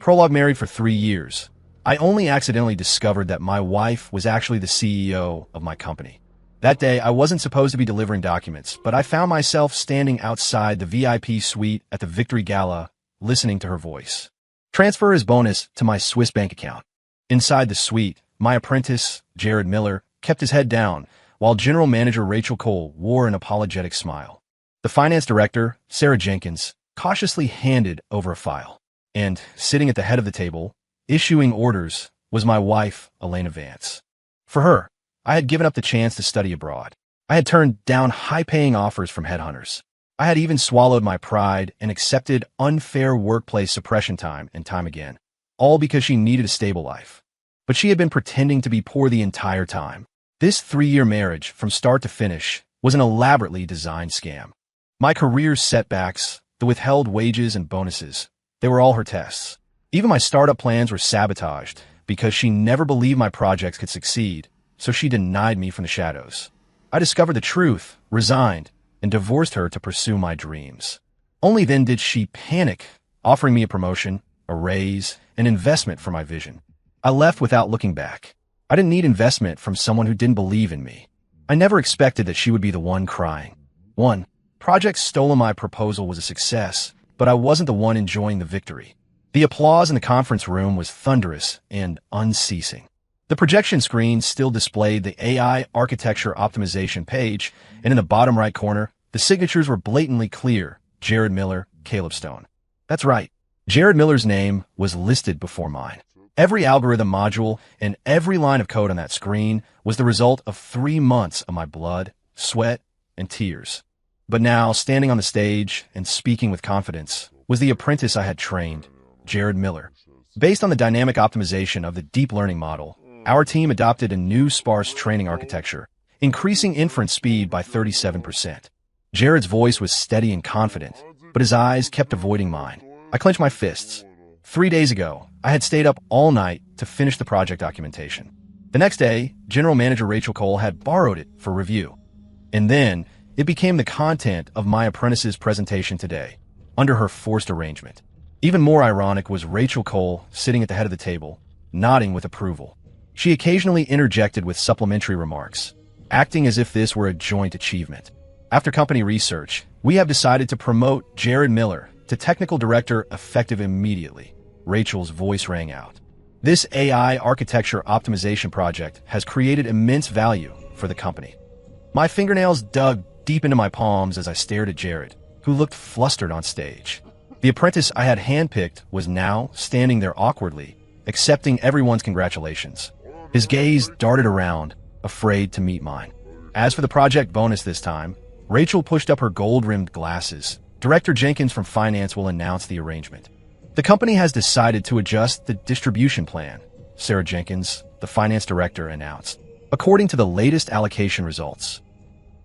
Prologue. Married for 3 years. I only accidentally discovered that my wife was actually the CEO of my company. That day, I wasn't supposed to be delivering documents, but I found myself standing outside the VIP suite at the Victory Gala, listening to her voice. Transfer his bonus to my Swiss bank account. Inside the suite, my apprentice, Jared Miller, kept his head down, while General Manager Rachel Cole wore an apologetic smile. The finance director, Sarah Jenkins, cautiously handed over a file. And, sitting at the head of the table, issuing orders, was my wife, Elena Vance. For her, I had given up the chance to study abroad. I had turned down high-paying offers from headhunters. I had even swallowed my pride and accepted unfair workplace suppression time and time again, all because she needed a stable life. But she had been pretending to be poor the entire time. This 3-year marriage, from start to finish, was an elaborately designed scam. My career's setbacks, the withheld wages and bonuses, they were all her tests. Even my startup plans were sabotaged because she never believed my projects could succeed, so she denied me from the shadows. I discovered the truth, resigned, and divorced her to pursue my dreams. Only then did she panic, offering me a promotion, a raise, an investment for my vision. I left without looking back. I didn't need investment from someone who didn't believe in me. I never expected that she would be the one crying. Project Stolen My proposal was a success, but I wasn't the one enjoying the victory. The applause in the conference room was thunderous and unceasing. The projection screen still displayed the AI architecture optimization page, and in the bottom right corner, the signatures were blatantly clear: Jared Miller, Caleb Stone. That's right. Jared Miller's name was listed before mine. Every algorithm module and every line of code on that screen was the result of 3 months of my blood, sweat, and tears. But now, standing on the stage and speaking with confidence, was the apprentice I had trained, Jared Miller. Based on the dynamic optimization of the deep learning model, our team adopted a new sparse training architecture, increasing inference speed by 37%. Jared's voice was steady and confident, but his eyes kept avoiding mine. I clenched my fists. 3 days ago, I had stayed up all night to finish the project documentation. The next day, General Manager Rachel Cole had borrowed it for review. And then, it became the content of my apprentice's presentation today, under her forced arrangement. Even more ironic was Rachel Cole sitting at the head of the table, nodding with approval. She occasionally interjected with supplementary remarks, acting as if this were a joint achievement. After company research, we have decided to promote Jared Miller to Technical Director effective immediately. Rachel's voice rang out. This AI architecture optimization project has created immense value for the company. My fingernails dug deep into my palms as I stared at Jared, who looked flustered on stage. The apprentice I had handpicked was now standing there awkwardly, accepting everyone's congratulations. His gaze darted around, afraid to meet mine. As for the project bonus this time, Rachel pushed up her gold-rimmed glasses. Director Jenkins from Finance will announce the arrangement. The company has decided to adjust the distribution plan, Sarah Jenkins, the finance director, announced, according to the latest allocation results.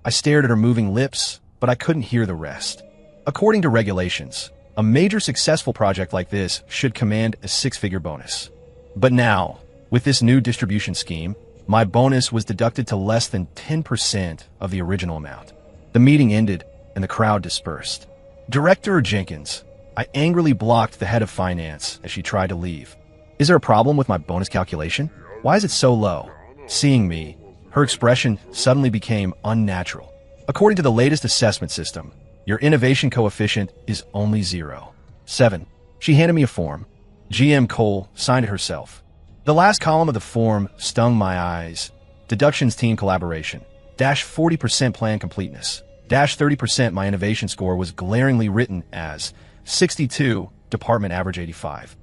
I stared at her moving lips, but I couldn't hear the rest. According to regulations, a major successful project like this should command a 6-figure bonus. But now, with this new distribution scheme, my bonus was deducted to less than 10% of the original amount. The meeting ended, and the crowd dispersed. Director Jenkins, I angrily blocked the head of finance as she tried to leave. Is there a problem with my bonus calculation? Why is it so low? Seeing me, her expression suddenly became unnatural. According to the latest assessment system, your innovation coefficient is only 0.7. She handed me a form. GM Cole signed it herself. The last column of the form stung my eyes. Deductions team collaboration. -40% plan completeness. -30% my innovation score was glaringly written as 62, department average 85.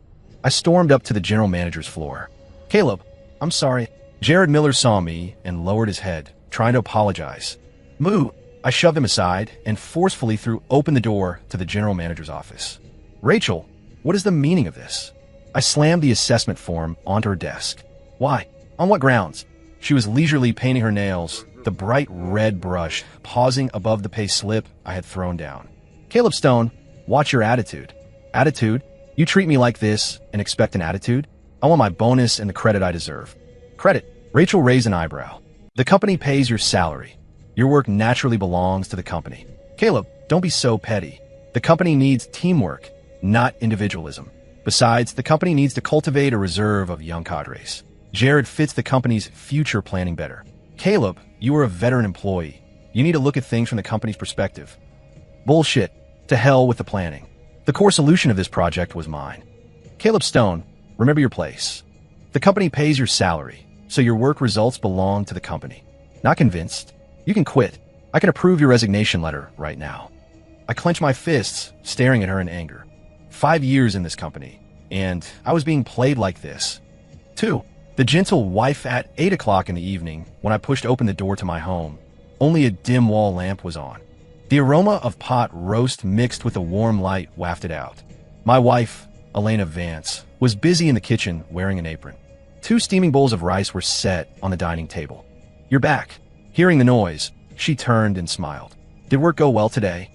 I stormed up to the general manager's floor. Caleb, I'm sorry. Jared Miller saw me and lowered his head, trying to apologize. Moo! I shoved him aside and forcefully threw open the door to the general manager's office. Rachel, what is the meaning of this? I slammed the assessment form onto her desk. Why? On what grounds? She was leisurely painting her nails, the bright red brush pausing above the pay slip I had thrown down. Caleb Stone, watch your attitude. Attitude? You treat me like this and expect an attitude? I want my bonus and the credit I deserve. Credit? Rachel raised an eyebrow. The company pays your salary. Your work naturally belongs to the company. Caleb, don't be so petty. The company needs teamwork, not individualism. Besides, the company needs to cultivate a reserve of young cadres. Jared fits the company's future planning better. Caleb, you are a veteran employee. You need to look at things from the company's perspective. Bullshit. To hell with the planning. The core solution of this project was mine. Caleb Stone, remember your place. The company pays your salary, so your work results belong to the company. Not convinced? You can quit. I can approve your resignation letter right now. I clench my fists, staring at her in anger. 5 years in this company, and I was being played like this. 2. The gentle wife at 8 o'clock in the evening when I pushed open the door to my home. Only a dim wall lamp was on. The aroma of pot roast mixed with a warm light wafted out. My wife, Elena Vance, was busy in the kitchen wearing an apron. 2 steaming bowls of rice were set on the dining table. You're back. Hearing the noise, she turned and smiled. Did work go well today?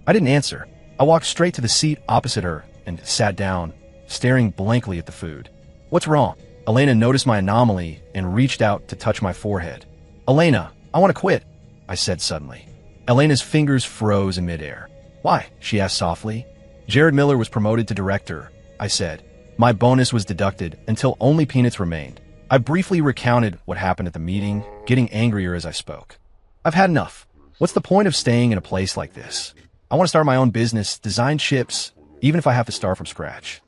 I didn't answer. I walked straight to the seat opposite her and sat down, staring blankly at the food. What's wrong? Elena noticed my anomaly and reached out to touch my forehead. Elena, I want to quit, I said suddenly. Elena's fingers froze in midair. Why? She asked softly. Jared Miller was promoted to director, I said. My bonus was deducted until only peanuts remained. I briefly recounted what happened at the meeting, getting angrier as I spoke. I've had enough. What's the point of staying in a place like this? I want to start my own business, design chips, even if I have to start from scratch.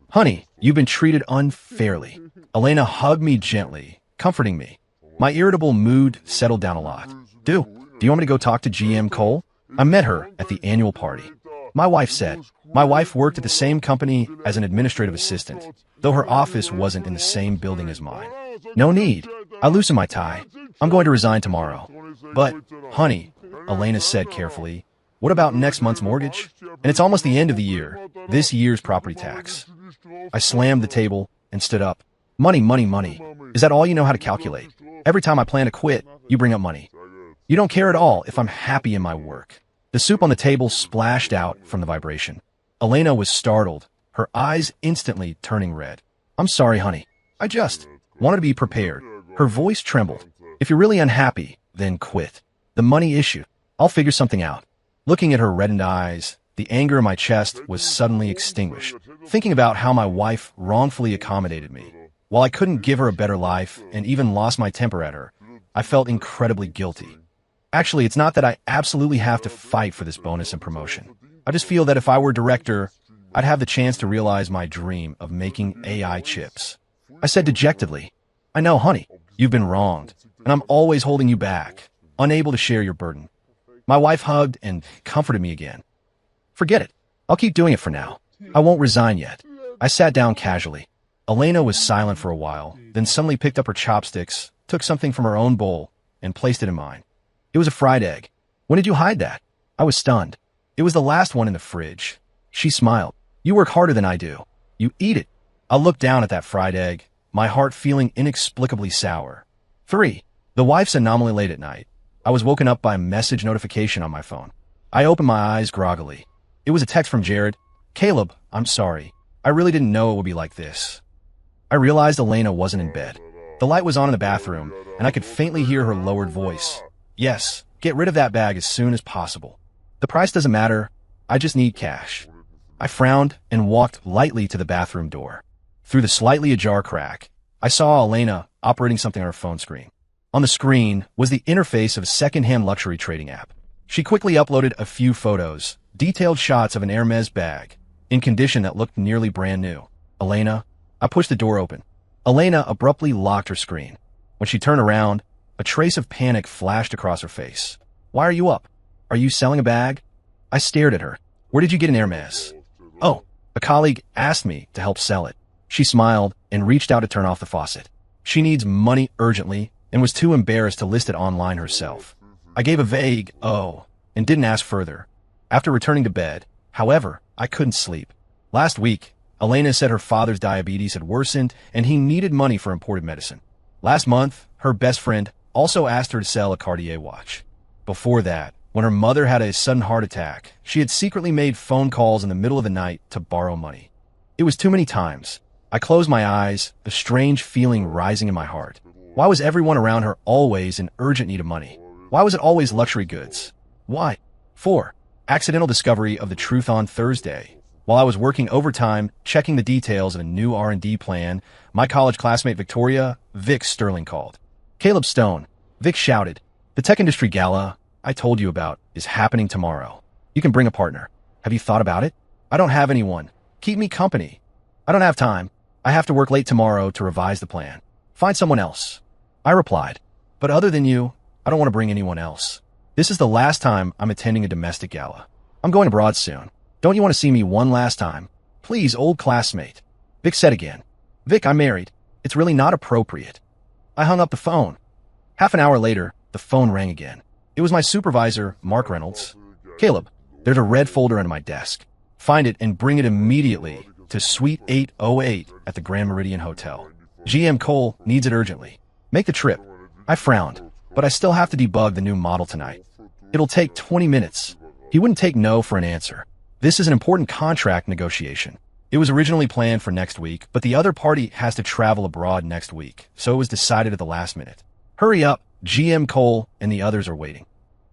Honey, you've been treated unfairly. Elena hugged me gently, comforting me. My irritable mood settled down a lot. Do you want me to go talk to GM Cole? I met her at the annual party. My wife said. My wife worked at the same company as an administrative assistant, though her office wasn't in the same building as mine. No need. I loosened my tie. I'm going to resign tomorrow. But, honey, Elena said carefully, what about next month's mortgage? And it's almost the end of the year, this year's property tax. I slammed the table and stood up. Money, money, money. Is that all you know how to calculate? Every time I plan to quit, you bring up money. You don't care at all if I'm happy in my work. The soup on the table splashed out from the vibration. Elena was startled, her eyes instantly turning red. I'm sorry, honey. I just wanted to be prepared. Her voice trembled. If you're really unhappy, then quit. The money issue. I'll figure something out. Looking at her reddened eyes, the anger in my chest was suddenly extinguished. Thinking about how my wife wrongfully accommodated me. While I couldn't give her a better life and even lost my temper at her, I felt incredibly guilty. Actually, it's not that I absolutely have to fight for this bonus and promotion. I just feel that if I were director, I'd have the chance to realize my dream of making AI chips. I said dejectedly, I know, honey, you've been wronged, and I'm always holding you back, unable to share your burden. My wife hugged and comforted me again. Forget it. I'll keep doing it for now. I won't resign yet. I sat down casually. Elena was silent for a while, then suddenly picked up her chopsticks, took something from her own bowl, and placed it in mine. It was a fried egg. When did you hide that? I was stunned. It was the last one in the fridge. She smiled. You work harder than I do. You eat it. I looked down at that fried egg, my heart feeling inexplicably sour. 3. The wife's anomaly late at night. I was woken up by a message notification on my phone. I opened my eyes groggily. It was a text from Jared. Caleb, I'm sorry. I really didn't know it would be like this. I realized Elena wasn't in bed. The light was on in the bathroom, and I could faintly hear her lowered voice. Yes, get rid of that bag as soon as possible. The price doesn't matter. I just need cash. I frowned and walked lightly to the bathroom door. Through the slightly ajar crack, I saw Elena operating something on her phone screen. On the screen was the interface of a second-hand luxury trading app. She quickly uploaded a few photos, detailed shots of an Hermes bag, in condition that looked nearly brand new. Elena, I pushed the door open. Elena abruptly locked her screen. When she turned around, a trace of panic flashed across her face. Why are you up? Are you selling a bag? I stared at her. Where did you get an Hermes? Oh, a colleague asked me to help sell it. She smiled and reached out to turn off the faucet. She needs money urgently and was too embarrassed to list it online herself. I gave a vague, oh, and didn't ask further. After returning to bed, however, I couldn't sleep. Last week, Elena said her father's diabetes had worsened and he needed money for imported medicine. Last month, her best friend also asked her to sell a Cartier watch. Before that, when her mother had a sudden heart attack, she had secretly made phone calls in the middle of the night to borrow money. It was too many times. I closed my eyes, a strange feeling rising in my heart. Why was everyone around her always in urgent need of money? Why was it always luxury goods? Why? 4. Accidental discovery of the truth on Thursday. While I was working overtime, checking the details of a new R&D plan, my college classmate Victoria, Vic Sterling called. Caleb Stone, Vic shouted, "The tech industry gala I told you about is happening tomorrow. You can bring a partner. Have you thought about it?" "I don't have anyone. Keep me company." "I don't have time. I have to work late tomorrow to revise the plan. Find someone else." I replied, "But other than you, I don't want to bring anyone else. This is the last time I'm attending a domestic gala. I'm going abroad soon. Don't you want to see me one last time? Please, old classmate." Vic said again, "Vic, I'm married. It's really not appropriate." I hung up the phone. Half an hour later, the phone rang again. It was my supervisor, Mark Reynolds. "Caleb, there's a red folder under my desk. Find it and bring it immediately to Suite 808 at the Grand Meridian Hotel. GM Cole needs it urgently. Make the trip." I frowned, but I still have to debug the new model tonight. It'll take 20 minutes. He wouldn't take no for an answer. This is an important contract negotiation. It was originally planned for next week, but the other party has to travel abroad next week, so it was decided at the last minute. "Hurry up, GM Cole and the others are waiting."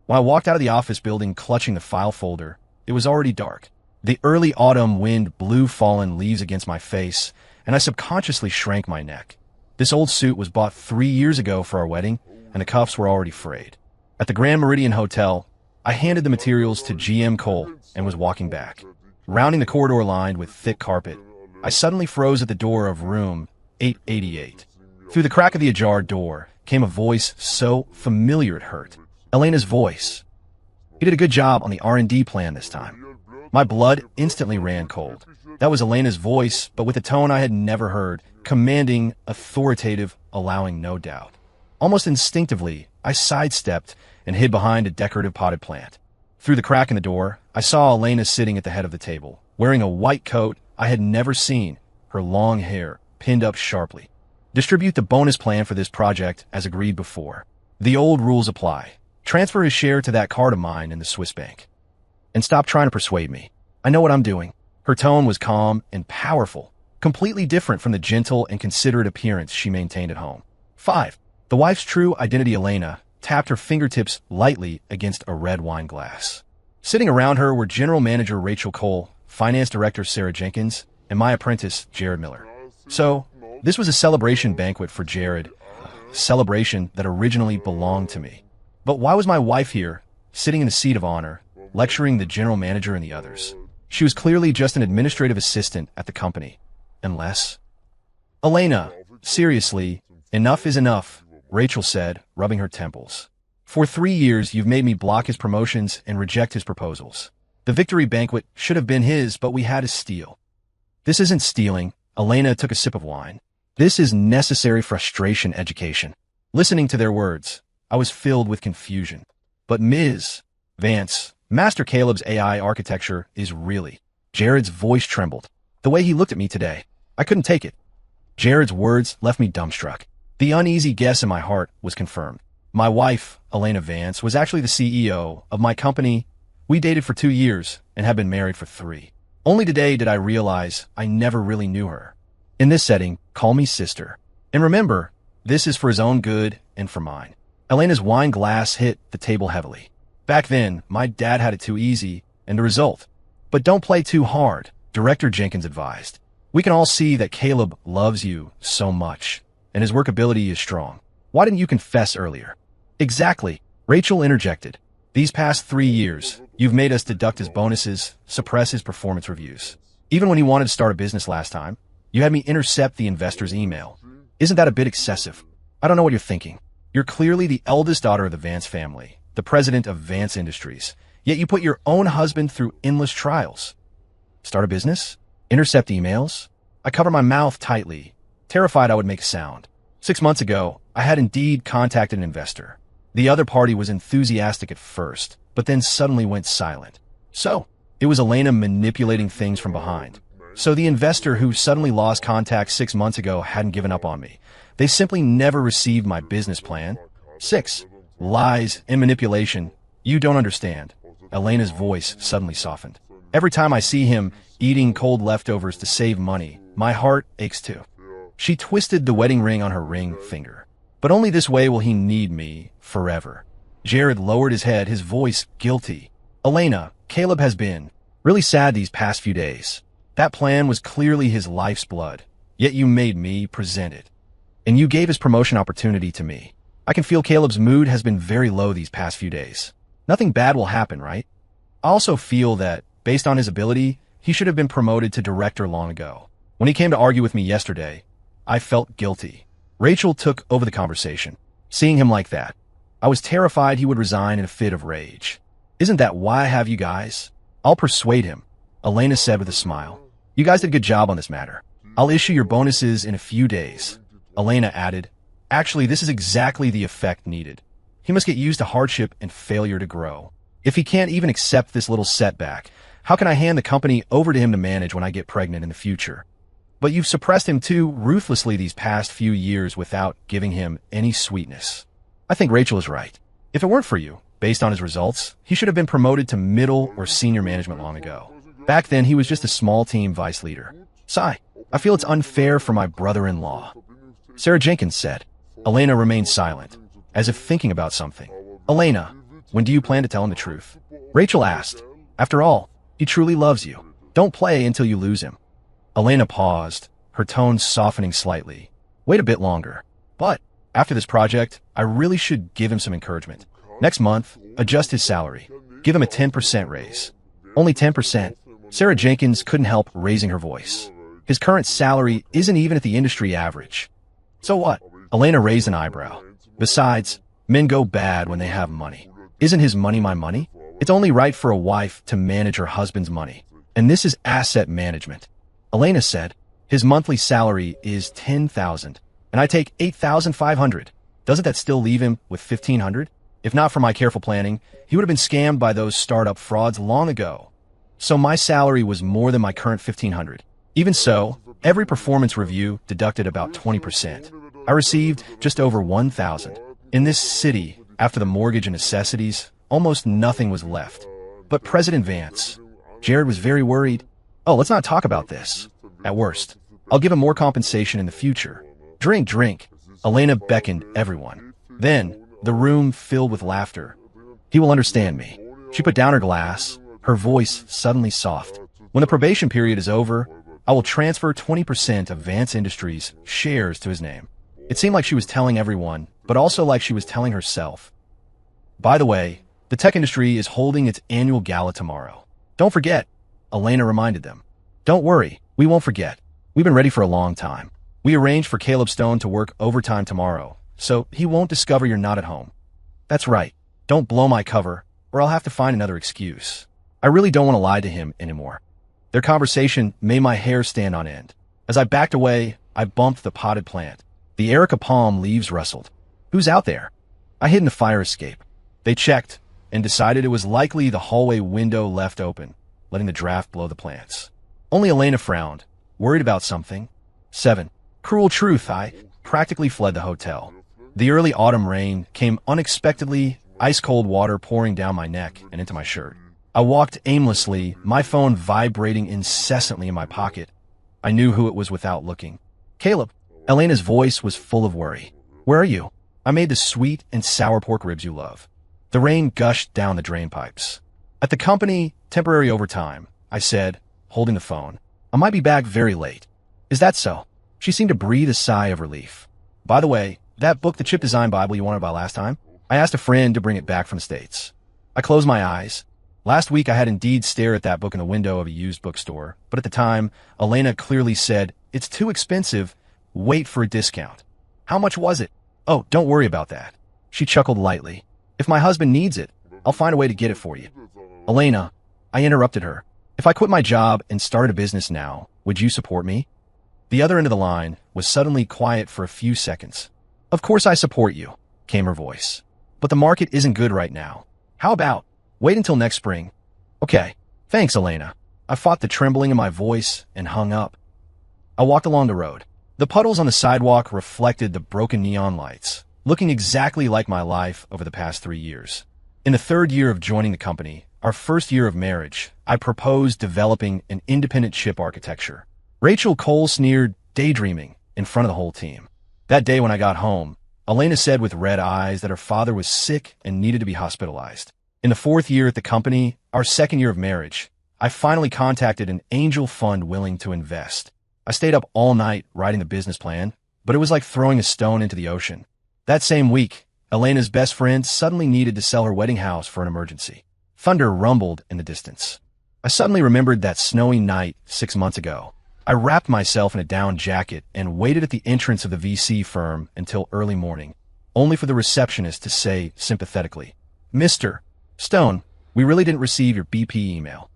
When I walked out of the office building clutching the file folder, it was already dark. The early autumn wind blew fallen leaves against my face, and I subconsciously shrank my neck. This old suit was bought 3 years ago for our wedding, and the cuffs were already frayed. At the Grand Meridian Hotel, I handed the materials to GM Cole and was walking back. Rounding the corridor lined with thick carpet, I suddenly froze at the door of room 888. Through the crack of the ajar door came a voice so familiar it hurt. Elena's voice. "You did a good job on the R&D plan this time." My blood instantly ran cold. That was Elena's voice, but with a tone I had never heard, commanding, authoritative, allowing no doubt. Almost instinctively, I sidestepped and hid behind a decorative potted plant. Through the crack in the door, I saw Elena sitting at the head of the table, wearing a white coat I had never seen, her long hair pinned up sharply. "Distribute the bonus plan for this project as agreed before. The old rules apply. Transfer his share to that card of mine in the Swiss bank. And stop trying to persuade me. I know what I'm doing." Her tone was calm and powerful, completely different from the gentle and considerate appearance she maintained at home. 5. The wife's true identity, Elena, tapped her fingertips lightly against a red wine glass. Sitting around her were General Manager Rachel Cole, Finance Director Sarah Jenkins, and my apprentice, Jared Miller. So, this was a celebration banquet for Jared, a celebration that originally belonged to me. But why was my wife here, sitting in the seat of honor, lecturing the general manager and the others? She was clearly just an administrative assistant at the company. Unless... "Elena, seriously, enough is enough," Rachel said, rubbing her temples. "For 3 years, you've made me block his promotions and reject his proposals. The victory banquet should have been his, but we had to steal." "This isn't stealing." Elena took a sip of wine. "This is necessary frustration education." Listening to their words, I was filled with confusion. "But Ms. Vance, Master Caleb's AI architecture is really..." Jared's voice trembled. The way he looked at me today, I couldn't take it. Jared's words left me dumbstruck. The uneasy guess in my heart was confirmed. My wife, Elena Vance, was actually the CEO of my company. We dated for 2 years and have been married for 3. Only today did I realize I never really knew her. In this setting, call me sister. And remember, this is for his own good and for mine. Elena's wine glass hit the table heavily. Back then, my dad had it too easy, and the result. "But don't play too hard," Director Jenkins advised. "We can all see that Caleb loves you so much, and his workability is strong. Why didn't you confess earlier?" "Exactly," Rachel interjected. "These past 3 years, you've made us deduct his bonuses, suppress his performance reviews. Even when he wanted to start a business last time, you had me intercept the investor's email. Isn't that a bit excessive? I don't know what you're thinking. You're clearly the eldest daughter of the Vance family, the president of Vance Industries, yet you put your own husband through endless trials. Start a business? Intercept emails?" I covered my mouth tightly, terrified I would make a sound. 6 months ago, I had indeed contacted an investor. The other party was enthusiastic at first, but then suddenly went silent. So, it was Elena manipulating things from behind. So the investor who suddenly lost contact 6 months ago hadn't given up on me. They simply never received my business plan. 6. Lies and manipulation. You don't understand. Elena's voice suddenly softened. Every time I see him eating cold leftovers to save money, my heart aches too. She twisted the wedding ring on her ring finger. But only this way will he need me forever. Jared lowered his head, his voice guilty. "Elena, Caleb has been really sad these past few days. That plan was clearly his life's blood, yet you made me present it. And you gave his promotion opportunity to me. I can feel Caleb's mood has been very low these past few days. Nothing bad will happen, right? I also feel that, based on his ability, he should have been promoted to director long ago. When he came to argue with me yesterday, I felt guilty. Rachel took over the conversation. Seeing him like that, I was terrified he would resign in a fit of rage. Isn't that why I have you guys? I'll persuade him, Elena said with a smile. You guys did a good job on this matter. I'll issue your bonuses in a few days. Elena added, actually, this is exactly the effect needed. He must get used to hardship and failure to grow. If he can't even accept this little setback, how can I hand the company over to him to manage when I get pregnant in the future? But you've suppressed him too ruthlessly these past few years without giving him any sweetness. I think Rachel is right. If it weren't for you, based on his results, he should have been promoted to middle or senior management long ago. Back then, he was just a small team vice leader. Sigh, I feel it's unfair for my brother-in-law. Sarah Jenkins said. Elena remained silent, as if thinking about something. Elena, when do you plan to tell him the truth? Rachel asked. After all, he truly loves you. Don't play until you lose him. Elena paused, her tone softening slightly. Wait a bit longer. But, after this project, I really should give him some encouragement. Next month, adjust his salary. Give him a 10% raise. Only 10%. Sarah Jenkins couldn't help raising her voice. His current salary isn't even at the industry average. So what? Elena raised an eyebrow. Besides, men go bad when they have money. Isn't his money my money? It's only right for a wife to manage her husband's money. And this is asset management. Elena said, his monthly salary is $10,000, and I take $8,500. Doesn't that still leave him with $1,500? If not for my careful planning, he would have been scammed by those startup frauds long ago. So my salary was more than my current $1,500. Even so, every performance review deducted about 20%. I received just over $1,000. In this city, after the mortgage and necessities, almost nothing was left. But President Vance, Jared was very worried. Oh, let's not talk about this. At worst, I'll give him more compensation in the future. Drink, drink. Elena beckoned everyone. Then, the room filled with laughter. He will understand me. She put down her glass, her voice suddenly soft. When the probation period is over, I will transfer 20% of Vance Industries' shares to his name. It seemed like she was telling everyone, but also like she was telling herself. By the way, the tech industry is holding its annual gala tomorrow. Don't forget, Elena reminded them. Don't worry, we won't forget. We've been ready for a long time. We arranged for Caleb Stone to work overtime tomorrow, so he won't discover you're not at home. That's right. Don't blow my cover, or I'll have to find another excuse. I really don't want to lie to him anymore. Their conversation made my hair stand on end. As I backed away, I bumped the potted plant. The Erica palm leaves rustled. Who's out there? I hid in the fire escape. They checked and decided it was likely the hallway window left open, letting the draft blow the plants. Only Elena frowned, worried about something. 7. Cruel truth, I practically fled the hotel. The early autumn rain came unexpectedly, ice-cold water pouring down my neck and into my shirt. I walked aimlessly, my phone vibrating incessantly in my pocket. I knew who it was without looking. Caleb. Elena's voice was full of worry. Where are you? I made the sweet and sour pork ribs you love. The rain gushed down the drain pipes. At the company, temporary overtime, I said, holding the phone. I might be back very late. Is that so? She seemed to breathe a sigh of relief. By the way, that book, the Chip Design Bible you wanted about last time, I asked a friend to bring it back from the States. I closed my eyes. Last week I had indeed stared at that book in the window of a used bookstore, but at the time, Elena clearly said, it's too expensive, wait for a discount. How much was it? Oh, don't worry about that. She chuckled lightly. If my husband needs it, I'll find a way to get it for you. Elena, I interrupted her. If I quit my job and started a business now, would you support me? The other end of the line was suddenly quiet for a few seconds. Of course I support you, came her voice. But the market isn't good right now. How about wait until next spring? Okay, thanks, Elena. I fought the trembling in my voice and hung up. I walked along the road. The puddles on the sidewalk reflected the broken neon lights, looking exactly like my life over the past 3 years. In the 3rd year of joining the company, our 1st year of marriage, I proposed developing an independent chip architecture. Rachel Cole sneered, daydreaming, in front of the whole team. That day when I got home, Elena said with red eyes that her father was sick and needed to be hospitalized. In the 4th year at the company, our 2nd year of marriage, I finally contacted an angel fund willing to invest. I stayed up all night writing the business plan, but it was like throwing a stone into the ocean. That same week, Elena's best friend suddenly needed to sell her wedding house for an emergency. Thunder rumbled in the distance. I suddenly remembered that snowy night 6 months ago. I wrapped myself in a down jacket and waited at the entrance of the VC firm until early morning, only for the receptionist to say sympathetically, "Mr. Stone, we really didn't receive your BP email.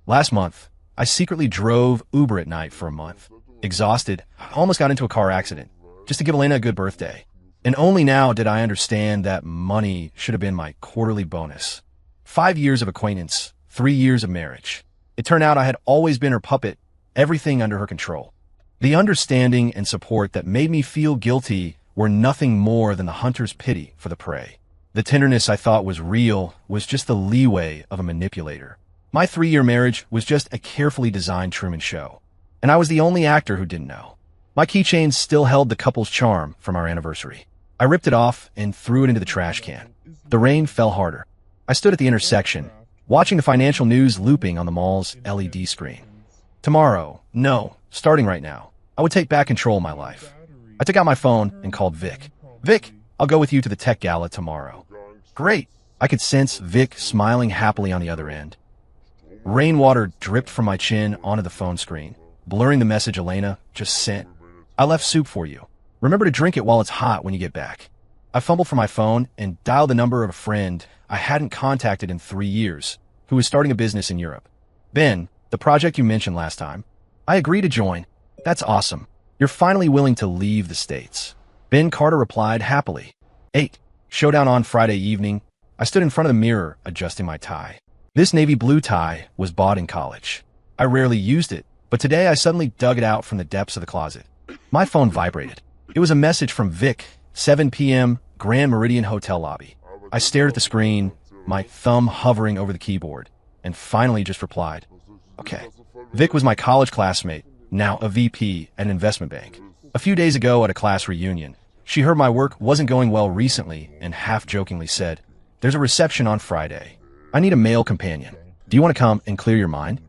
Last month, I secretly drove Uber at night for a month. Exhausted, I almost got into a car accident, just to give Elena a good birthday. And only now did I understand that money should have been my quarterly bonus. 5 years of acquaintance, 3 years of marriage. It turned out I had always been her puppet, everything under her control. The understanding and support that made me feel guilty were nothing more than the hunter's pity for the prey. The tenderness I thought was real was just the leeway of a manipulator. My 3-year marriage was just a carefully designed Truman Show, and I was the only actor who didn't know. My keychain still held the couple's charm from our anniversary. I ripped it off and threw it into the trash can. The rain fell harder. I stood at the intersection, watching the financial news looping on the mall's LED screen. Tomorrow, no, starting right now, I would take back control of my life. I took out my phone and called Vic. "Vic, I'll go with you to the tech gala tomorrow." "Great." I could sense Vic smiling happily on the other end. Rainwater dripped from my chin onto the phone screen, blurring the message Elena just sent. "I left soup for you. Remember to drink it while it's hot when you get back." I fumbled for my phone and dialed the number of a friend I hadn't contacted in 3 years, who was starting a business in Europe. "Ben, the project you mentioned last time. I agree to join. That's awesome. You're finally willing to leave the States." Ben Carter replied happily. 8. Showdown on Friday evening. I stood in front of the mirror, adjusting my tie. This navy blue tie was bought in college. I rarely used it, but today I suddenly dug it out from the depths of the closet. My phone vibrated. It was a message from Vic, 7 p.m., Grand Meridian Hotel lobby. I stared at the screen, my thumb hovering over the keyboard, and finally just replied, "Okay." Vic was my college classmate, now a VP at an investment bank. A few days ago at a class reunion, she heard my work wasn't going well recently and half-jokingly said, "There's a reception on Friday. I need a male companion. Do you want to come and clear your mind?"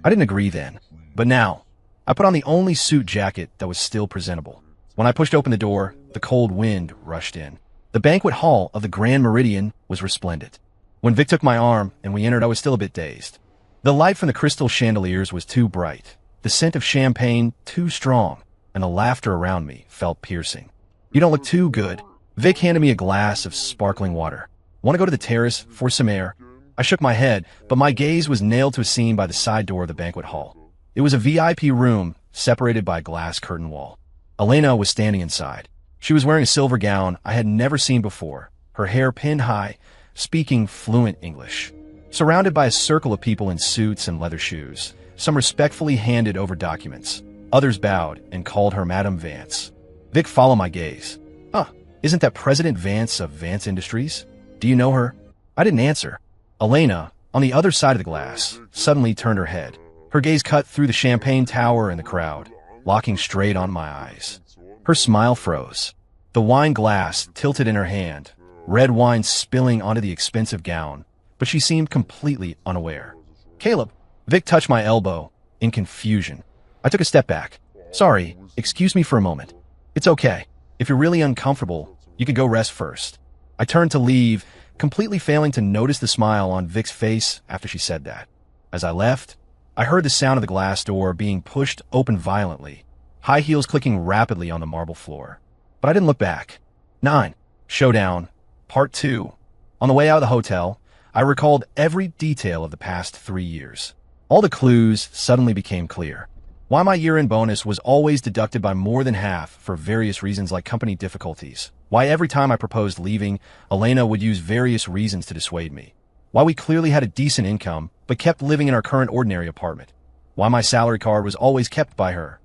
I didn't agree then, but now, I put on the only suit jacket that was still presentable. When I pushed open the door, the cold wind rushed in. The banquet hall of the Grand Meridian was resplendent. When Vic took my arm and we entered, I was still a bit dazed. The light from the crystal chandeliers was too bright, the scent of champagne too strong, and the laughter around me felt piercing. "You don't look too good." Vic handed me a glass of sparkling water. "Want to go to the terrace for some air?" I shook my head, but my gaze was nailed to a scene by the side door of the banquet hall. It was a VIP room separated by a glass curtain wall. Elena was standing inside. She was wearing a silver gown I had never seen before, her hair pinned high, speaking fluent English. Surrounded by a circle of people in suits and leather shoes, some respectfully handed over documents. Others bowed and called her Madame Vance. Vic followed my gaze. "Huh, isn't that President Vance of Vance Industries? Do you know her?" I didn't answer. Elena, on the other side of the glass, suddenly turned her head. Her gaze cut through the champagne tower and the crowd, locking straight on my eyes. Her smile froze. The wine glass tilted in her hand, red wine spilling onto the expensive gown, but she seemed completely unaware. "Caleb." Vic touched my elbow, in confusion. I took a step back. "Sorry, excuse me for a moment." "It's okay. If you're really uncomfortable, you could go rest first." I turned to leave, completely failing to notice the smile on Vic's face after she said that. As I left, I heard the sound of the glass door being pushed open violently, high heels clicking rapidly on the marble floor. But I didn't look back. 9. Showdown, Part 2. On the way out of the hotel, I recalled every detail of the past 3 years. All the clues suddenly became clear. Why my year-end bonus was always deducted by more than half for various reasons like company difficulties. Why every time I proposed leaving, Elena would use various reasons to dissuade me. Why we clearly had a decent income, but kept living in our current ordinary apartment. Why my salary card was always kept by her.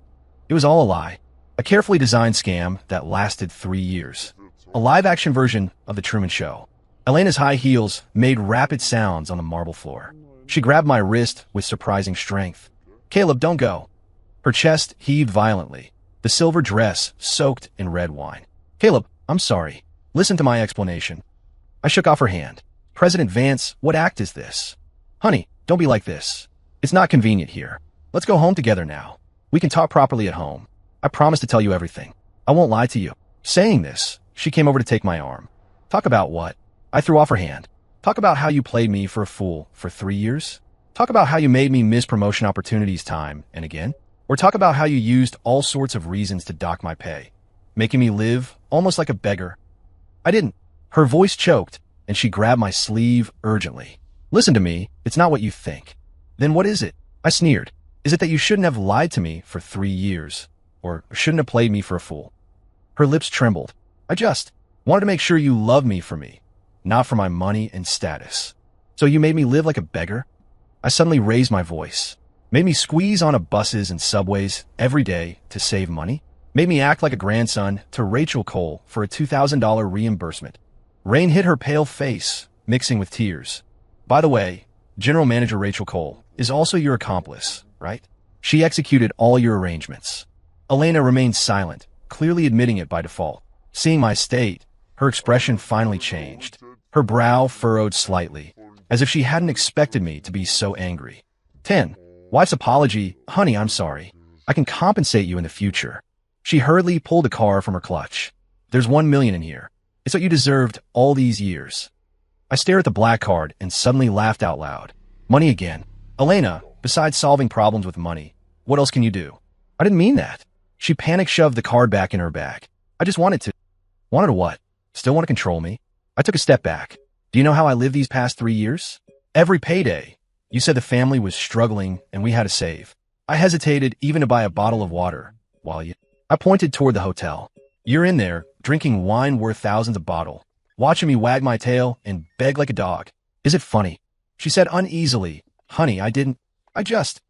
It was all a lie. A carefully designed scam that lasted 3 years. A live-action version of The Truman Show. Elena's high heels made rapid sounds on the marble floor. She grabbed my wrist with surprising strength. "Caleb, don't go." Her chest heaved violently, the silver dress soaked in red wine. "Caleb, I'm sorry. Listen to my explanation." I shook off her hand. "President Vance, what act is this?" "Honey, don't be like this. It's It's not convenient here. Let's go home together now. We can talk properly at home. I promise to tell you everything. I won't lie to you. Saying this, she came over to take my arm. Talk about what? I threw off her hand. Talk about how you played me for a fool for 3 years? Talk about how you made me miss promotion opportunities time and again? Or talk about how you used all sorts of reasons to dock my pay, making me live almost like a beggar. I didn't. Her voice choked, and she grabbed my sleeve urgently. Listen to me, it's not what you think. Then what is it? I sneered. Is it that you shouldn't have lied to me for 3 years? Or shouldn't have played me for a fool? Her lips trembled. I just wanted to make sure you loved me for me, not for my money and status. So you made me live like a beggar? I suddenly raised my voice. Made me squeeze onto buses and subways every day to save money? Made me act like a grandson to Rachel Cole for a $2,000 reimbursement. Rain hit her pale face, mixing with tears. By the way, General Manager Rachel Cole is also your accomplice, right? She executed all your arrangements. Elena remained silent, clearly admitting it by default. Seeing my state, her expression finally changed. Her brow furrowed slightly, as if she hadn't expected me to be so angry. 10. Wife's apology. Honey, I'm sorry. I can compensate you in the future. She hurriedly pulled a card from her clutch. There's $1 million in here. It's what you deserved all these years. I stared at the black card and suddenly laughed out loud. Money again. Elena, besides solving problems with money, what else can you do? I didn't mean that. She panic-shoved the card back in her bag. I just wanted to. Wanted to what? Still want to control me? I took a step back. Do you know how I lived these past 3 years? Every payday, you said the family was struggling and we had to save. I hesitated even to buy a bottle of water. While you... I pointed toward the hotel. You're in there, drinking wine worth thousands a bottle, watching me wag my tail and beg like a dog. Is it funny? She said uneasily. Honey, I didn't... I just...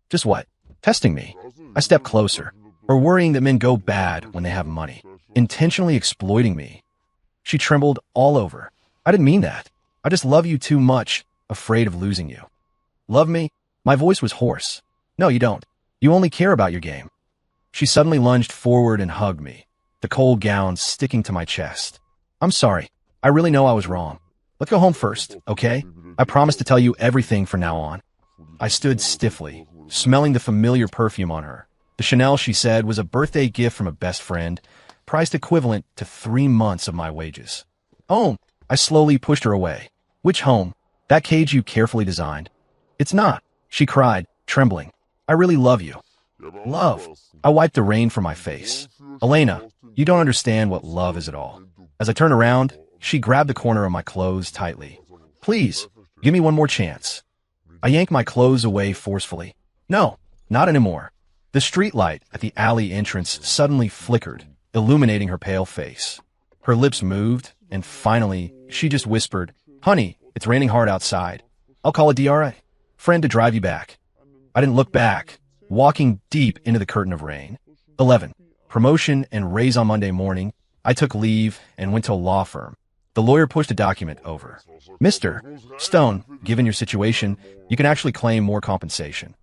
Just what? Testing me. I stepped closer. Or worrying that men go bad when they have money. Intentionally exploiting me. She trembled all over. I didn't mean that. I just love you too much, afraid of losing you. Love me? My voice was hoarse. No, you don't. You only care about your game. She suddenly lunged forward and hugged me, the cold gown sticking to my chest. I'm sorry. I really know I was wrong. Let's go home first, okay? I promise to tell you everything from now on. I stood stiffly, smelling the familiar perfume on her. The Chanel, she said, was a birthday gift from a best friend, priced equivalent to 3 months of my wages. Home. I slowly pushed her away. Which home? That cage you carefully designed? It's not, she cried, trembling. I really love you. Love. I wiped the rain from my face. Elena, you don't understand what love is at all. As I turned around, she grabbed the corner of my clothes tightly. Please, give me one more chance. I yanked my clothes away forcefully. No, not anymore. The street light at the alley entrance suddenly flickered, illuminating her pale face. Her lips moved, and finally, she just whispered, Honey, it's raining hard outside. I'll call a DRA friend to drive you back. I didn't look back, walking deep into the curtain of rain. 11. Promotion and raise on Monday morning. I took leave and went to a law firm. The lawyer pushed a document over. Mr. Stone, given your situation, you can actually claim more compensation.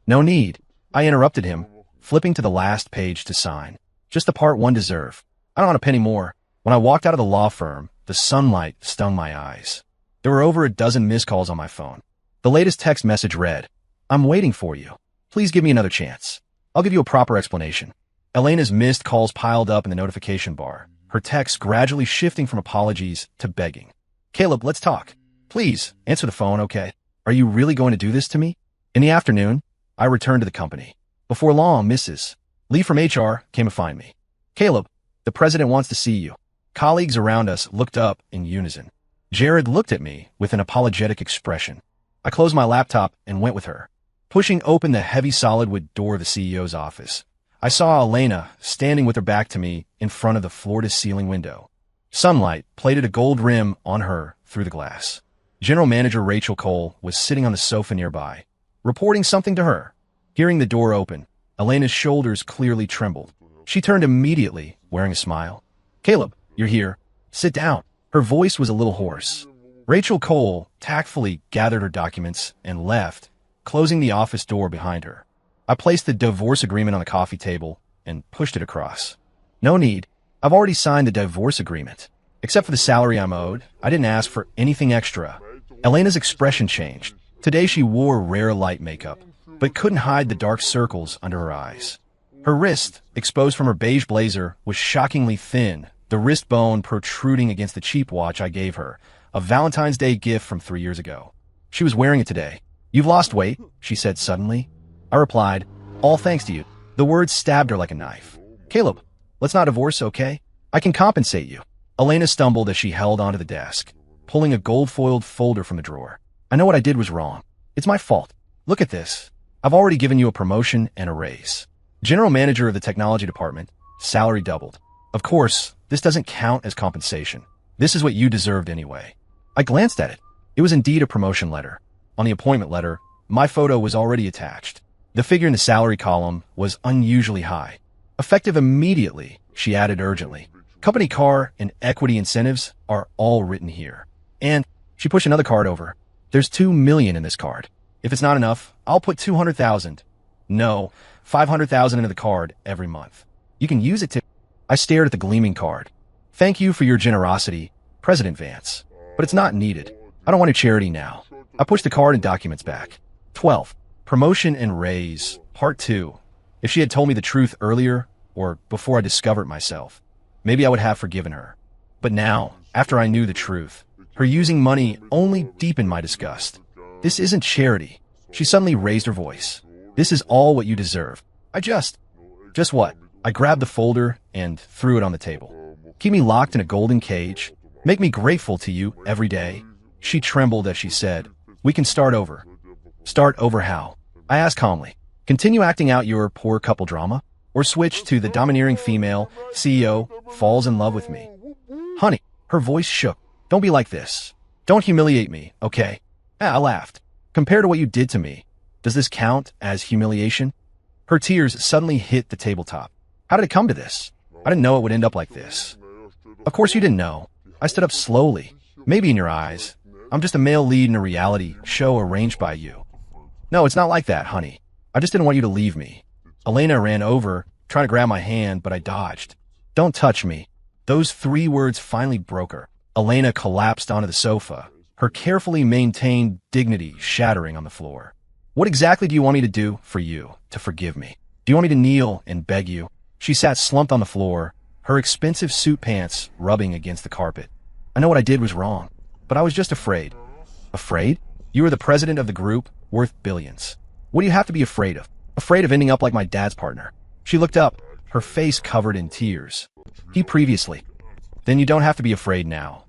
No need. I interrupted him, flipping to the last page to sign. Just the part one deserve. I don't want a penny more. When I walked out of the law firm, the sunlight stung my eyes. There were over a dozen missed calls on my phone. The latest text message read, I'm waiting for you. Please give me another chance. I'll give you a proper explanation. Elena's missed calls piled up in the notification bar, her texts gradually shifting from apologies to begging. Caleb, let's talk. Please, answer the phone, okay? Are you really going to do this to me? In the afternoon, I returned to the company. Before long, Mrs. Lee from HR came to find me. Caleb, the president wants to see you. Colleagues around us looked up in unison. Jared looked at me with an apologetic expression. I closed my laptop and went with her. Pushing open the heavy solid wood door of the CEO's office, I saw Elena standing with her back to me in front of the floor-to-ceiling window. Sunlight plated a gold rim on her through the glass. General Manager Rachel Cole was sitting on the sofa nearby, reporting something to her. Hearing the door open, Elena's shoulders clearly trembled. She turned immediately, wearing a smile. Caleb, you're here. Sit down. Her voice was a little hoarse. Rachel Cole tactfully gathered her documents and left, closing the office door behind her. I placed the divorce agreement on the coffee table and pushed it across. No need. I've already signed the divorce agreement. Except for the salary I'm owed, I didn't ask for anything extra. Elena's expression changed. Today she wore rare light makeup, but couldn't hide the dark circles under her eyes. Her wrist, exposed from her beige blazer, was shockingly thin, the wrist bone protruding against the cheap watch I gave her, a Valentine's Day gift from 3 years ago. She was wearing it today. "You've lost weight," she said suddenly. I replied, "All thanks to you." The words stabbed her like a knife. "Caleb, let's not divorce, okay? I can compensate you." Elena stumbled as she held onto the desk, pulling a gold-foiled folder from the drawer. "I know what I did was wrong. It's my fault. Look at this. I've already given you a promotion and a raise. General manager of the technology department, salary doubled. Of course, this doesn't count as compensation. This is what you deserved anyway." I glanced at it. It was indeed a promotion letter. On the appointment letter, my photo was already attached. The figure in the salary column was unusually high. "Effective immediately," she added urgently. "Company car and equity incentives are all written here." And she pushed another card over. "There's $2 million in this card. If it's not enough, I'll put 200,000. No, 500,000 into the card every month. You can use it to..." I stared at the gleaming card. "Thank you for your generosity, President Vance. But it's not needed. I don't want your charity now." I pushed the card and documents back. 12. Promotion and raise, part 2. If she had told me the truth earlier, or before I discovered myself, maybe I would have forgiven her. But now, after I knew the truth, her using money only deepened my disgust. "This isn't charity." She suddenly raised her voice. "This is all what you deserve. Just what?" I grabbed the folder and threw it on the table. "Keep me locked in a golden cage. Make me grateful to you every day." She trembled as she said, "We can start over." "Start over how?" I asked calmly. "Continue acting out your poor couple drama? Or switch to the domineering female CEO falls in love with me?" "Honey," her voice shook. "Don't be like this. Don't humiliate me, okay?" I laughed. "Compared to what you did to me, does this count as humiliation?" Her tears suddenly hit the tabletop. "How did it come to this? I didn't know it would end up like this." "Of course you didn't know." I stood up slowly. "Maybe in your eyes, I'm just a male lead in a reality show arranged by you." "No, it's not like that, honey. I just didn't want you to leave me." Elena ran over, trying to grab my hand, but I dodged. "Don't touch me." Those 3 words finally broke her. Elena collapsed onto the sofa, her carefully maintained dignity shattering on the floor. "What exactly do you want me to do for you to forgive me? Do you want me to kneel and beg you?" She sat slumped on the floor, her expensive suit pants rubbing against the carpet. "I know what I did was wrong, but I was just afraid." "Afraid? You are the president of the group, worth billions. What do you have to be afraid of? Afraid of ending up like my dad's partner?" She looked up, her face covered in tears. "He previously." "Then you don't have to be afraid now."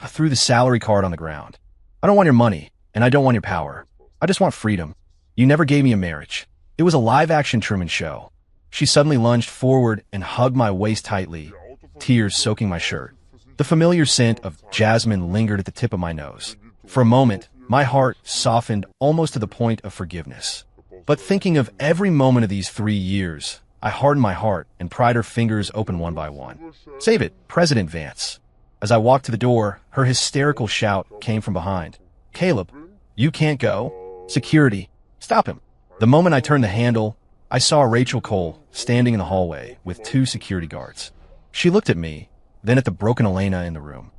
I threw the salary card on the ground. "I don't want your money, and I don't want your power. I just want freedom. You never gave me a marriage. It was a live-action Truman Show." She suddenly lunged forward and hugged my waist tightly, tears soaking my shirt. The familiar scent of jasmine lingered at the tip of my nose. For a moment, my heart softened almost to the point of forgiveness. But thinking of every moment of these 3 years, I hardened my heart and pried her fingers open one by one. "Save it, President Vance." As I walked to the door, her hysterical shout came from behind. "Caleb, you can't go. Security, stop him." The moment I turned the handle, I saw Rachel Cole standing in the hallway with 2 security guards. She looked at me, then at the broken Elena in the room.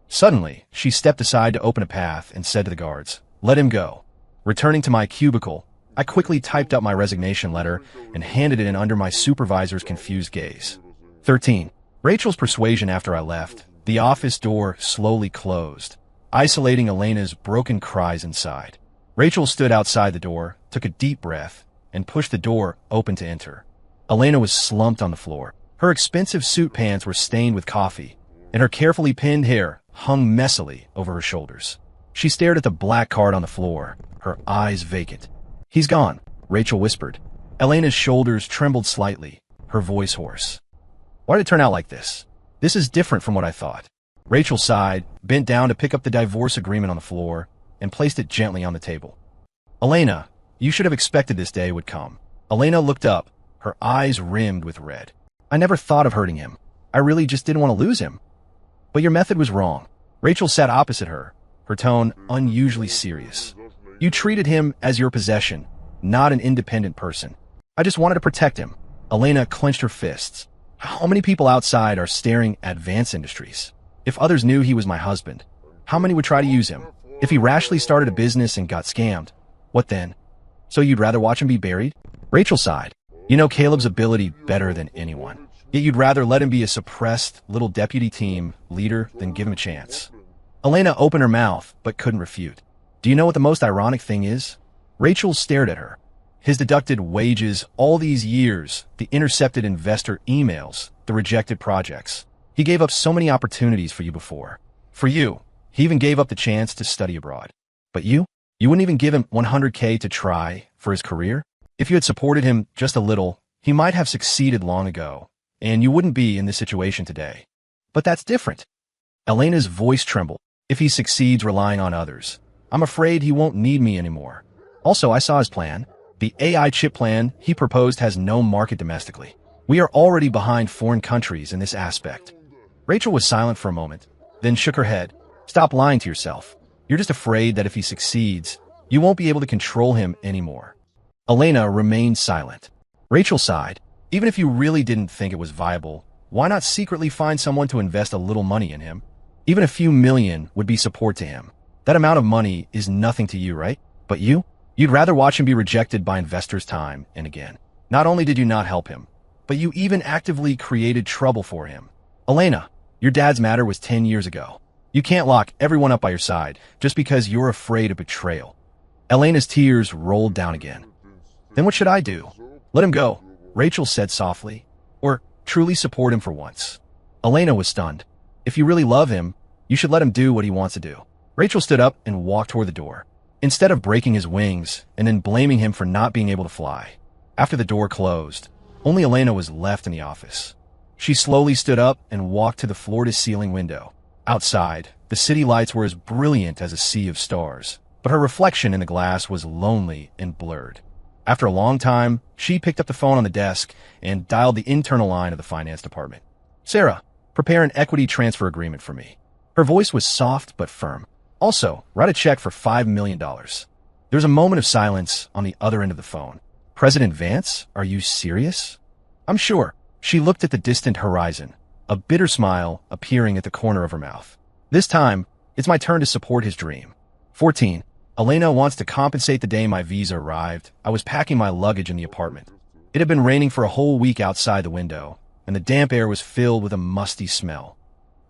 Suddenly, she stepped aside to open a path and said to the guards, "Let him go." Returning to my cubicle, I quickly typed up my resignation letter and handed it in under my supervisor's confused gaze. 13. Rachel's persuasion after I left, the office door slowly closed, isolating Elena's broken cries inside. Rachel stood outside the door, took a deep breath, and pushed the door open to enter. Elena was slumped on the floor. Her expensive suit pants were stained with coffee, and her carefully pinned hair hung messily over her shoulders. She stared at the black card on the floor, her eyes vacant. "He's gone," Rachel whispered. Elena's shoulders trembled slightly, her voice hoarse. "Why did it turn out like this? This is different from what I thought." Rachel sighed, bent down to pick up the divorce agreement on the floor, and placed it gently on the table. "Elena, you should have expected this day would come." Elena looked up, her eyes rimmed with red. "I never thought of hurting him. I really just didn't want to lose him." "But your method was wrong." Rachel sat opposite her, her tone unusually serious. "You treated him as your possession, not an independent person." "I just wanted to protect him." Elena clenched her fists. "How many people outside are staring at Vance Industries? If others knew he was my husband, how many would try to use him? If he rashly started a business and got scammed, what then? So you'd rather watch him be buried? Rachel sighed. You know Caleb's ability better than anyone. Yet you'd rather let him be a suppressed little deputy team leader than give him a chance. Elena opened her mouth, but couldn't refute. Do you know what the most ironic thing is? Rachel stared at her. His deducted wages all these years, the intercepted investor emails, the rejected projects. He gave up so many opportunities for you before. For you, he even gave up the chance to study abroad. But you wouldn't even give him $100K to try for his career? If you had supported him just a little, he might have succeeded long ago, and you wouldn't be in this situation today. But that's different. Elena's voice trembled. If he succeeds relying on others, I'm afraid he won't need me anymore. Also, I saw his plan. The AI chip plan he proposed has no market domestically. We are already behind foreign countries in this aspect. Rachel was silent for a moment, then shook her head. Stop lying to yourself. You're just afraid that if he succeeds, you won't be able to control him anymore. Elena remained silent. Rachel sighed. Even if you really didn't think it was viable, why not secretly find someone to invest a little money in him? Even a few million would be support to him. That amount of money is nothing to you, right? But you'd rather watch him be rejected by investors time and again. Not only did you not help him, but you even actively created trouble for him. Elena, your dad's matter was 10 years ago. You can't lock everyone up by your side just because you're afraid of betrayal. Elena's tears rolled down again. Then what should I do? Let him go, Rachel said softly. Or truly support him for once. Elena was stunned. If you really love him, you should let him do what he wants to do. Rachel stood up and walked toward the door. Instead of breaking his wings and then blaming him for not being able to fly. After the door closed, only Elena was left in the office. She slowly stood up and walked to the floor-to-ceiling window. Outside, the city lights were as brilliant as a sea of stars, but her reflection in the glass was lonely and blurred. After a long time, she picked up the phone on the desk and dialed the internal line of the finance department. Sarah, prepare an equity transfer agreement for me. Her voice was soft but firm. Also, write a check for $5 million. There was a moment of silence on the other end of the phone. President Vance, are you serious? I'm sure. She looked at the distant horizon, a bitter smile appearing at the corner of her mouth. This time, it's my turn to support his dream. 14. Elena wants to compensate the day my visa arrived. I was packing my luggage in the apartment. It had been raining for a whole week outside the window, and the damp air was filled with a musty smell.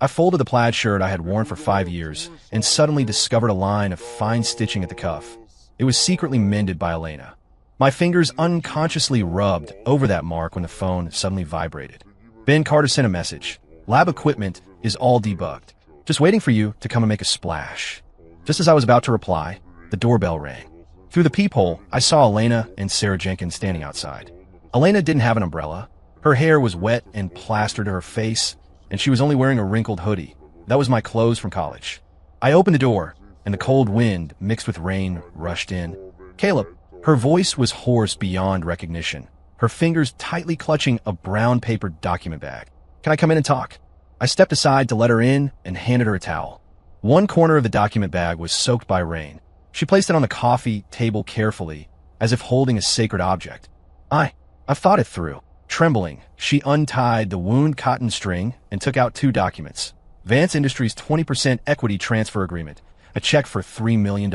I folded the plaid shirt I had worn for 5 years and suddenly discovered a line of fine stitching at the cuff. It was secretly mended by Elena. My fingers unconsciously rubbed over that mark when the phone suddenly vibrated. Ben Carter sent a message. Lab equipment is all debugged. Just waiting for you to come and make a splash. Just as I was about to reply, the doorbell rang. Through the peephole, I saw Elena and Sarah Jenkins standing outside. Elena didn't have an umbrella. Her hair was wet and plastered to her face, and she was only wearing a wrinkled hoodie. That was my clothes from college. I opened the door, and the cold wind mixed with rain rushed in. Caleb. Her voice was hoarse beyond recognition, her fingers tightly clutching a brown paper document bag. Can I come in and talk? I stepped aside to let her in and handed her a towel. One corner of the document bag was soaked by rain. She placed it on the coffee table carefully, as if holding a sacred object. I've thought it through. Trembling, she untied the wound cotton string and took out 2 documents. Vance Industries' 20% equity transfer agreement, a check for $3 million.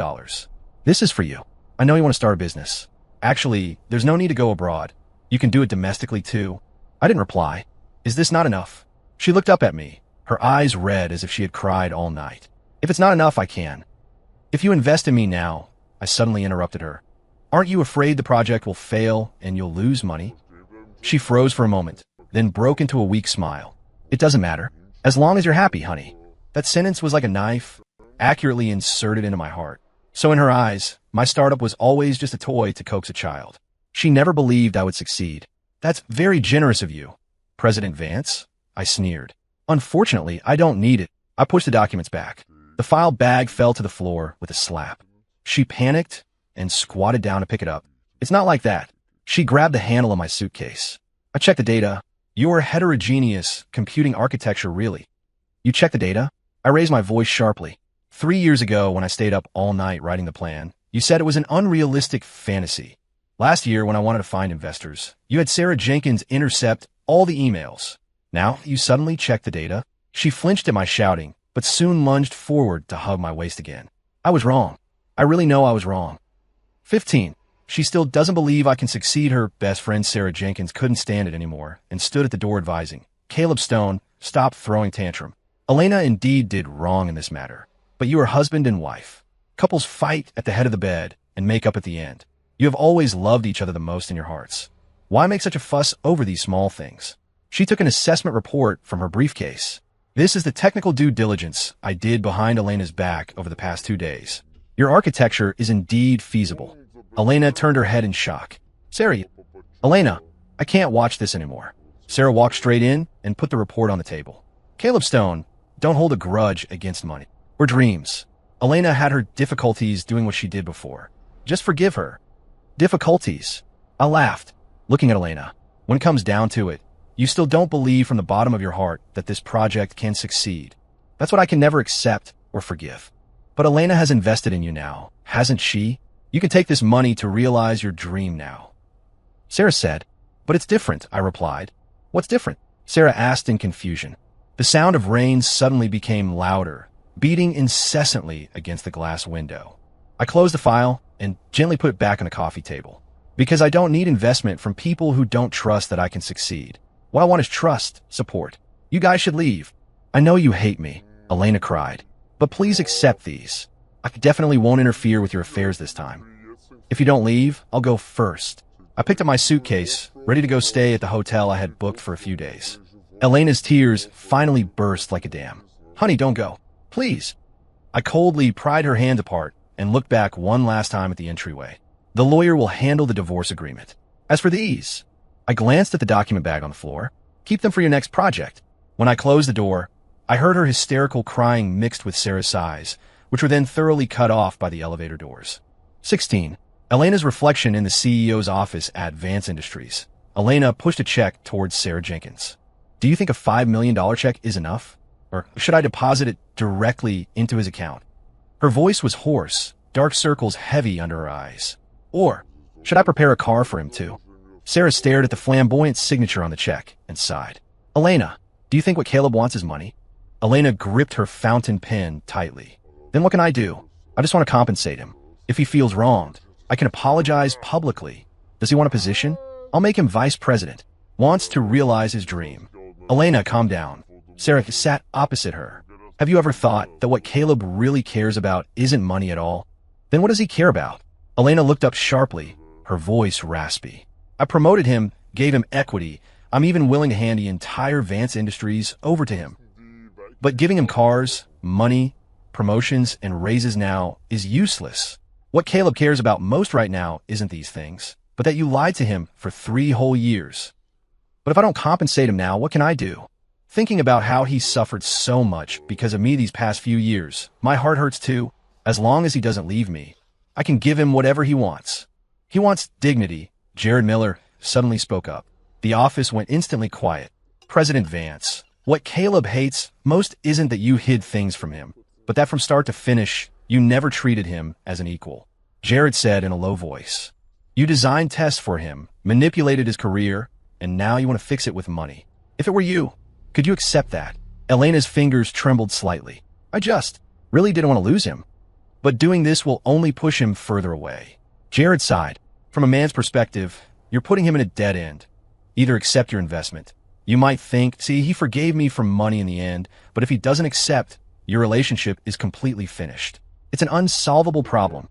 This is for you. I know you want to start a business. Actually, there's no need to go abroad. You can do it domestically too. I didn't reply. Is this not enough? She looked up at me, her eyes red as if she had cried all night. If it's not enough, I can. If you invest in me now, I suddenly interrupted her. Aren't you afraid the project will fail and you'll lose money? She froze for a moment, then broke into a weak smile. It doesn't matter. As long as you're happy, honey. That sentence was like a knife, accurately inserted into my heart. So in her eyes, my startup was always just a toy to coax a child. She never believed I would succeed. That's very generous of you. President Vance? I sneered. Unfortunately, I don't need it. I pushed the documents back. The file bag fell to the floor with a slap. She panicked and squatted down to pick it up. It's not like that. She grabbed the handle of my suitcase. I checked the data. You're heterogeneous computing architecture, really. You checked the data? I raised my voice sharply. 3 years ago, when I stayed up all night writing the plan, you said it was an unrealistic fantasy. Last year, when I wanted to find investors, you had Sarah Jenkins intercept all the emails. Now, you suddenly checked the data. She flinched at my shouting, but soon lunged forward to hug my waist again. I was wrong. I really know I was wrong. 15. She still doesn't believe I can succeed. Her best friend Sarah Jenkins couldn't stand it anymore and stood at the door advising, Caleb Stone, stop throwing tantrum. Elena indeed did wrong in this matter, but you are husband and wife. Couples fight at the head of the bed and make up at the end. You have always loved each other the most in your hearts. Why make such a fuss over these small things? She took an assessment report from her briefcase. This is the technical due diligence I did behind Elena's back over the past 2 days. Your architecture is indeed feasible. Elena turned her head in shock. Sarah, Elena, I can't watch this anymore. Sarah walked straight in and put the report on the table. Caleb Stone, don't hold a grudge against money or dreams. Elena had her difficulties doing what she did before. Just forgive her. Difficulties. I laughed, looking at Elena. When it comes down to it, you still don't believe from the bottom of your heart that this project can succeed. That's what I can never accept or forgive. But Elena has invested in you now, hasn't she? You can take this money to realize your dream now. Sarah said, but it's different, I replied. What's different? Sarah asked in confusion. The sound of rain suddenly became louder, beating incessantly against the glass window. I closed the file and gently put it back on the coffee table. Because I don't need investment from people who don't trust that I can succeed. What I want is trust, support. You guys should leave. I know you hate me, Elena cried. But please accept these. I definitely won't interfere with your affairs this time. If you don't leave, I'll go first. I picked up my suitcase, ready to go stay at the hotel I had booked for a few days. Elena's tears finally burst like a dam. Honey, don't go. Please. I coldly pried her hand apart and looked back one last time at the entryway. The lawyer will handle the divorce agreement. As for these, I glanced at the document bag on the floor. Keep them for your next project. When I closed the door, I heard her hysterical crying mixed with Sarah's sighs, which were then thoroughly cut off by the elevator doors. 16. Elena's reflection in the CEO's office at Vance Industries. Elena pushed a check towards Sarah Jenkins. Do you think a $5 million check is enough? Or should I deposit it directly into his account? Her voice was hoarse, dark circles heavy under her eyes. Or should I prepare a car for him too? Sarah stared at the flamboyant signature on the check and sighed. Elena, do you think what Caleb wants is money? Elena gripped her fountain pen tightly. Then what can I do? I just want to compensate him. If he feels wronged, I can apologize publicly. Does he want a position? I'll make him vice president. Wants to realize his dream. Elena, calm down. Sarah sat opposite her. Have you ever thought that what Caleb really cares about isn't money at all? Then what does he care about? Elena looked up sharply, her voice raspy. I promoted him, gave him equity. I'm even willing to hand the entire Vance Industries over to him. But giving him cars, money, promotions, and raises now is useless. What Caleb cares about most right now isn't these things, but that you lied to him for 3 whole years. But if I don't compensate him now, what can I do? Thinking about how he suffered so much because of me these past few years, my heart hurts too. As long as he doesn't leave me, I can give him whatever he wants. He wants dignity. Jared Miller suddenly spoke up. The office went instantly quiet. President Vance, what Caleb hates most isn't that you hid things from him, but that from start to finish, you never treated him as an equal. Jared said in a low voice. You designed tests for him, manipulated his career, and now you want to fix it with money. If it were you, could you accept that? Elena's fingers trembled slightly. I just really didn't want to lose him. But doing this will only push him further away. Jared sighed. From a man's perspective, you're putting him in a dead end. Either accept your investment. You might think, see, he forgave me for money in the end, but if he doesn't accept, your relationship is completely finished. It's an unsolvable problem.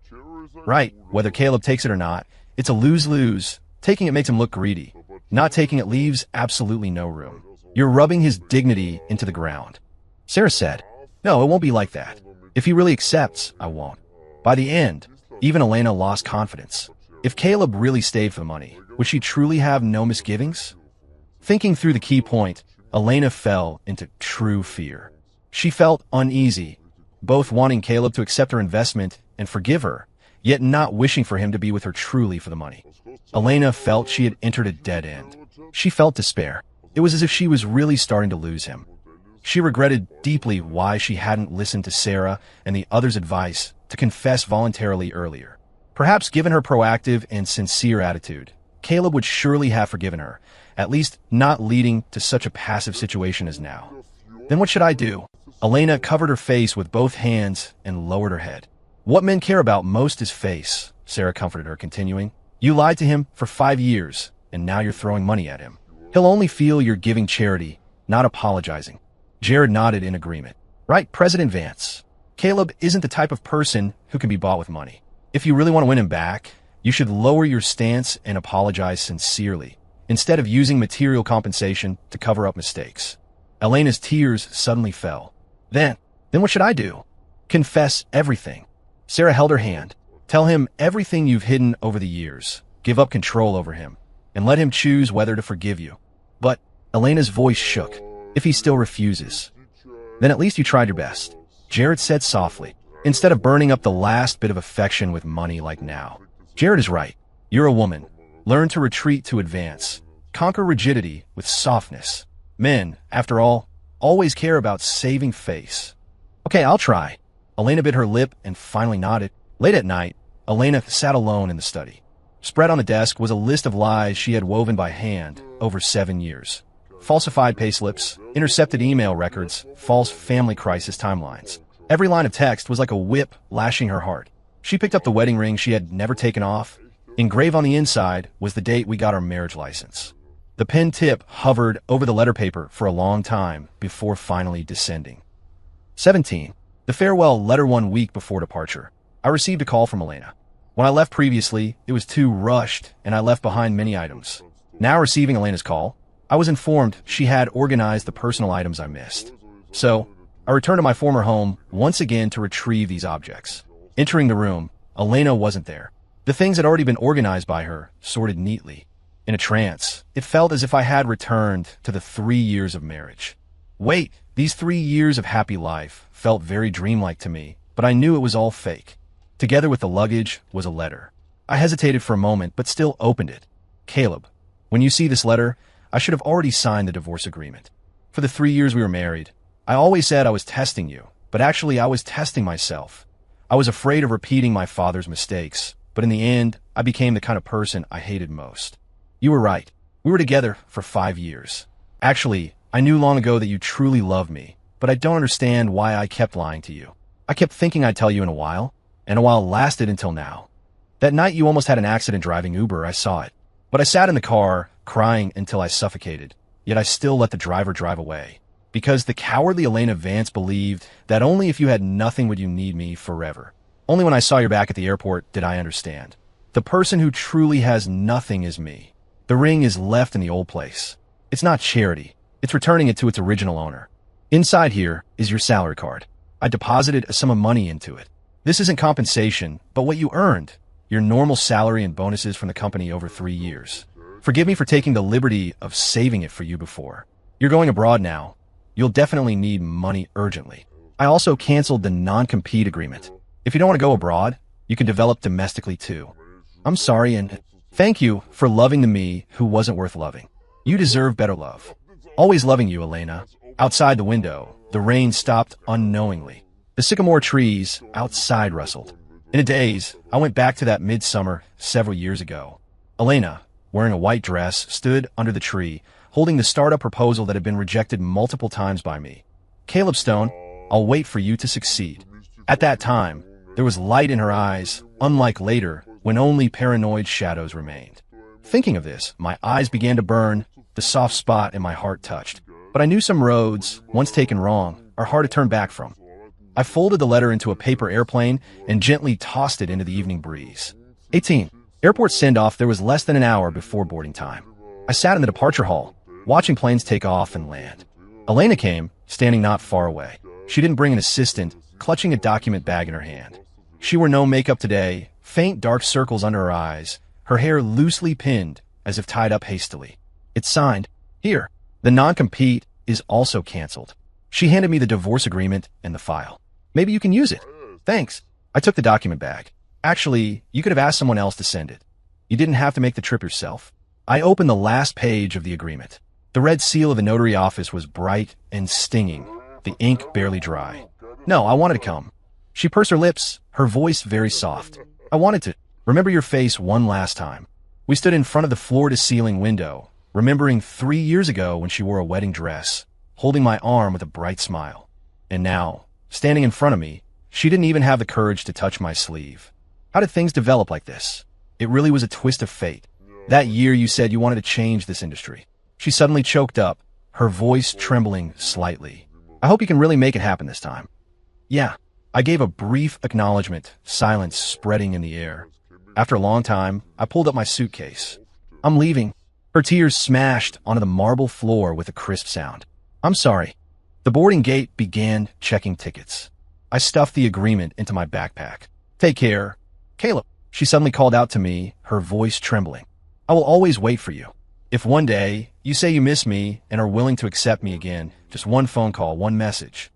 Right, whether Caleb takes it or not, it's a lose-lose. Taking it makes him look greedy. Not taking it leaves absolutely no room. You're rubbing his dignity into the ground. Sarah said, no, it won't be like that. If he really accepts, I won't. By the end, even Elena lost confidence. If Caleb really stayed for the money, would she truly have no misgivings? Thinking through the key point, Elena fell into true fear. She felt uneasy, both wanting Caleb to accept her investment and forgive her, yet not wishing for him to be with her truly for the money. Elena felt she had entered a dead end. She felt despair. It was as if she was really starting to lose him. She regretted deeply why she hadn't listened to Sarah and the others' advice to confess voluntarily earlier. Perhaps given her proactive and sincere attitude, Caleb would surely have forgiven her, at least not leading to such a passive situation as now. Then what should I do? Elena covered her face with both hands and lowered her head. What men care about most is face, Sarah comforted her, continuing. You lied to him for 5 years, and now you're throwing money at him. He'll only feel you're giving charity, not apologizing. Jared nodded in agreement. Right, President Vance. Caleb isn't the type of person who can be bought with money. If you really want to win him back, you should lower your stance and apologize sincerely, instead of using material compensation to cover up mistakes. Elena's tears suddenly fell. Then what should I do? Confess everything. Sarah held her hand. Tell him everything you've hidden over the years. Give up control over him, and let him choose whether to forgive you. But Elena's voice shook. If he still refuses, then at least you tried your best, Jared said softly, instead of burning up the last bit of affection with money like now. Jared is right. You're a woman. Learn to retreat to advance. Conquer rigidity with softness. Men, after all, always care about saving face. Okay, I'll try. Elena bit her lip and finally nodded. Late at night, Elena sat alone in the study. Spread on the desk was a list of lies she had woven by hand over 7 years. Falsified payslips, intercepted email records, false family crisis timelines. Every line of text was like a whip lashing her heart. She picked up the wedding ring she had never taken off. Engraved on the inside was the date we got our marriage license. The pen tip hovered over the letter paper for a long time before finally descending. 17. The farewell letter 1 week before departure. I received a call from Elena. When I left previously, it was too rushed and I left behind many items. Now receiving Elena's call, I was informed she had organized the personal items I missed. So, I returned to my former home once again to retrieve these objects. Entering the room, Elena wasn't there. The things had already been organized by her, sorted neatly. In a trance, it felt as if I had returned to the 3 years of marriage. Wait, these 3 years of happy life felt very dreamlike to me, but I knew it was all fake. Together with the luggage was a letter. I hesitated for a moment, but still opened it. Caleb, when you see this letter, I should have already signed the divorce agreement. For the 3 years we were married, I always said I was testing you, but actually I was testing myself. I was afraid of repeating my father's mistakes, but in the end, I became the kind of person I hated most. You were right. We were together for 5 years. Actually, I knew long ago that you truly loved me, but I don't understand why I kept lying to you. I kept thinking I'd tell you in a while, and a while lasted until now. That night you almost had an accident driving Uber, I saw it. But I sat in the car, crying until I suffocated, yet I still let the driver drive away. Because the cowardly Elena Vance believed that only if you had nothing would you need me forever. Only when I saw your back at the airport did I understand. The person who truly has nothing is me. The ring is left in the old place. It's not charity. It's returning it to its original owner. Inside here is your salary card. I deposited a sum of money into it. This isn't compensation, but what you earned. Your normal salary and bonuses from the company over 3 years. Forgive me for taking the liberty of saving it for you before. You're going abroad now. You'll definitely need money urgently. I also canceled the non-compete agreement. If you don't want to go abroad, you can develop domestically too. I'm sorry and thank you for loving the me who wasn't worth loving. You deserve better love. Always loving you, Elena. Outside the window, the rain stopped unknowingly. The sycamore trees outside rustled. In a daze, I went back to that midsummer several years ago. Elena, wearing a white dress, stood under the tree, holding the startup proposal that had been rejected multiple times by me. Caleb Stone, I'll wait for you to succeed. At that time, there was light in her eyes, unlike later, when only paranoid shadows remained. Thinking of this, my eyes began to burn, the soft spot in my heart touched. But I knew some roads, once taken wrong, are hard to turn back from. I folded the letter into a paper airplane and gently tossed it into the evening breeze. 18. Airport send-off. There was less than an hour before boarding time. I sat in the departure hall, watching planes take off and land. Elena came, standing not far away. She didn't bring an assistant, clutching a document bag in her hand. She wore no makeup today, faint dark circles under her eyes, her hair loosely pinned, as if tied up hastily. It's signed. Here. The non-compete is also canceled. She handed me the divorce agreement and the file. Maybe you can use it. Thanks. I took the document back. Actually, you could have asked someone else to send it. You didn't have to make the trip yourself. I opened the last page of the agreement. The red seal of the notary office was bright and stinging, the ink barely dry. No, I wanted to come. She pursed her lips, her voice very soft. I wanted to remember your face one last time. We stood in front of the floor-to-ceiling window, remembering 3 years ago when she wore a wedding dress, holding my arm with a bright smile. And now, standing in front of me, She didn't even have the courage to touch my sleeve. How did things develop like this? It really was a twist of fate. That year you said you wanted to change this industry. She suddenly choked up, her voice trembling slightly. I hope you can really make it happen this time. Yeah. I gave a brief acknowledgement, silence spreading in the air. After a long time, I pulled up my suitcase. I'm leaving. Her tears smashed onto the marble floor with a crisp sound. I'm sorry. The boarding gate began checking tickets. I stuffed the agreement into my backpack. Take care. Caleb, she suddenly called out to me, her voice trembling. I will always wait for you. If one day you say you miss me and are willing to accept me again, just one phone call, one message.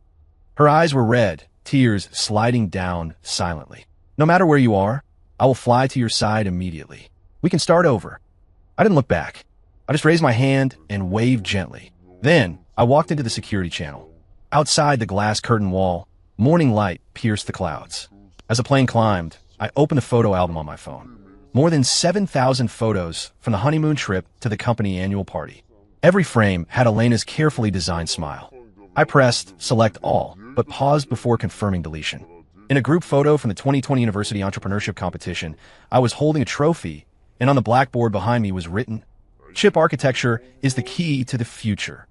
Her eyes were red, tears sliding down silently. No matter where you are, I will fly to your side immediately. We can start over. I didn't look back. I just raised my hand and waved gently. Then I walked into the security channel. Outside the glass curtain wall, morning light pierced the clouds. As the plane climbed, I opened the photo album on my phone. More than 7,000 photos from the honeymoon trip to the company annual party. Every frame had Elena's carefully designed smile. I pressed select all, but paused before confirming deletion. In a group photo from the 2020 University Entrepreneurship Competition, I was holding a trophy, and on the blackboard behind me was written, "Chip architecture is the key to the future."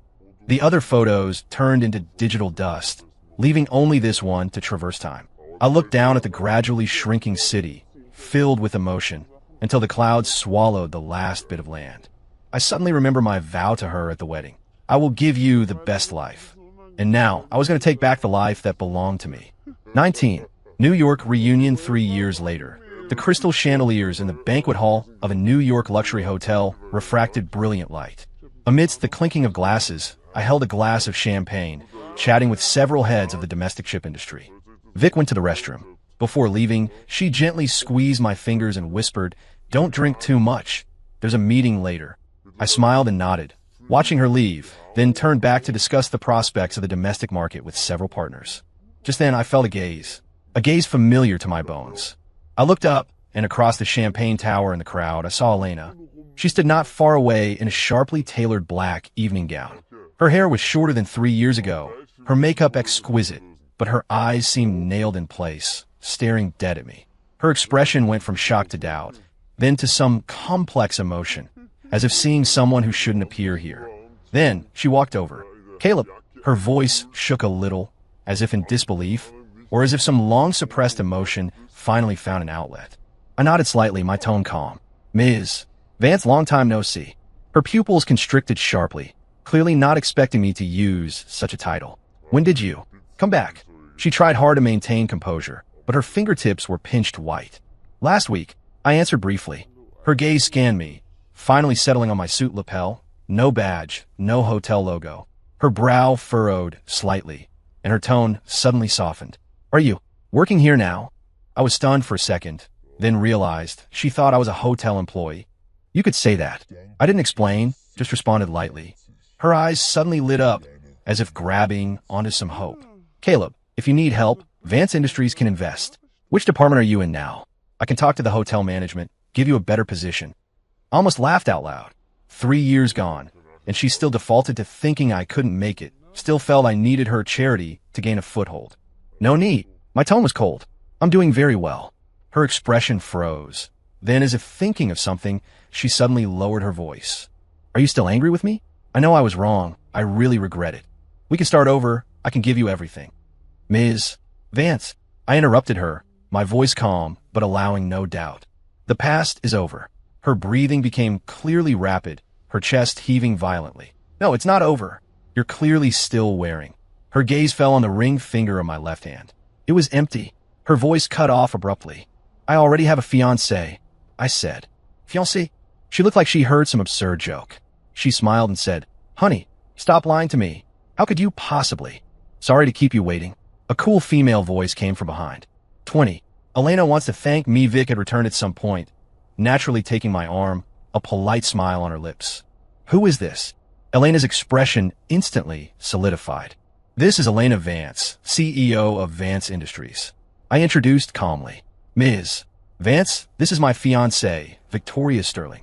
The other photos turned into digital dust, leaving only this one to traverse time. I looked down at the gradually shrinking city, filled with emotion, until the clouds swallowed the last bit of land. I suddenly remember my vow to her at the wedding. I will give you the best life. And now, I was going to take back the life that belonged to me. 19. New York reunion 3 years later. The crystal chandeliers in the banquet hall of a New York luxury hotel refracted brilliant light. Amidst the clinking of glasses, I held a glass of champagne, chatting with several heads of the domestic chip industry. Vic went to the restroom. Before leaving, she gently squeezed my fingers and whispered, "Don't drink too much. There's a meeting later." I smiled and nodded, watching her leave, then turned back to discuss the prospects of the domestic market with several partners. Just then I felt a gaze familiar to my bones. I looked up, and across the champagne tower in the crowd, I saw Elena. She stood not far away in a sharply tailored black evening gown. Her hair was shorter than 3 years ago, her makeup exquisite, but her eyes seemed nailed in place, staring dead at me. Her expression went from shock to doubt, then to some complex emotion, as if seeing someone who shouldn't appear here. Then she walked over. "Caleb," her voice shook a little, as if in disbelief, or as if some long-suppressed emotion finally found an outlet. I nodded slightly, my tone calm. "Ms. Vance, long time no see." Her pupils constricted sharply, clearly not expecting me to use such a title. "When did you come back?" She tried hard to maintain composure, but her fingertips were pinched white. "Last week," I answered briefly. Her gaze scanned me, finally settling on my suit lapel. No badge, no hotel logo. Her brow furrowed slightly, and her tone suddenly softened. "Are you working here now?" I was stunned for a second, then realized she thought I was a hotel employee. "You could say that." I didn't explain, just responded lightly. Her eyes suddenly lit up, as if grabbing onto some hope. "Caleb, if you need help, Vance Industries can invest. Which department are you in now? I can talk to the hotel management, give you a better position." I almost laughed out loud. 3 years gone, and she still defaulted to thinking I couldn't make it, still felt I needed her charity to gain a foothold. "No need." My tone was cold. "I'm doing very well." Her expression froze. Then, as if thinking of something, she suddenly lowered her voice. "Are you still angry with me? I know I was wrong. I really regret it. We can start over. I can give you everything." "Ms. Vance," I interrupted her, my voice calm, but allowing no doubt. "The past is over." Her breathing became clearly rapid, her chest heaving violently. "No, it's not over. You're clearly still wearing." Her gaze fell on the ring finger of my left hand. It was empty. Her voice cut off abruptly. "I already have a fiancé," I said. "Fiancé?" She looked like she heard some absurd joke. She smiled and said, "Honey, stop lying to me. How could you possibly?" "Sorry to keep you waiting." A cool female voice came from behind. 20. Elena wants to thank me. Vic had returned at some point, naturally taking my arm, a polite smile on her lips. "Who is this?" Elena's expression instantly solidified. "This is Elena Vance, CEO of Vance Industries." I introduced calmly. "Ms. Vance, this is my fiancée, Victoria Sterling."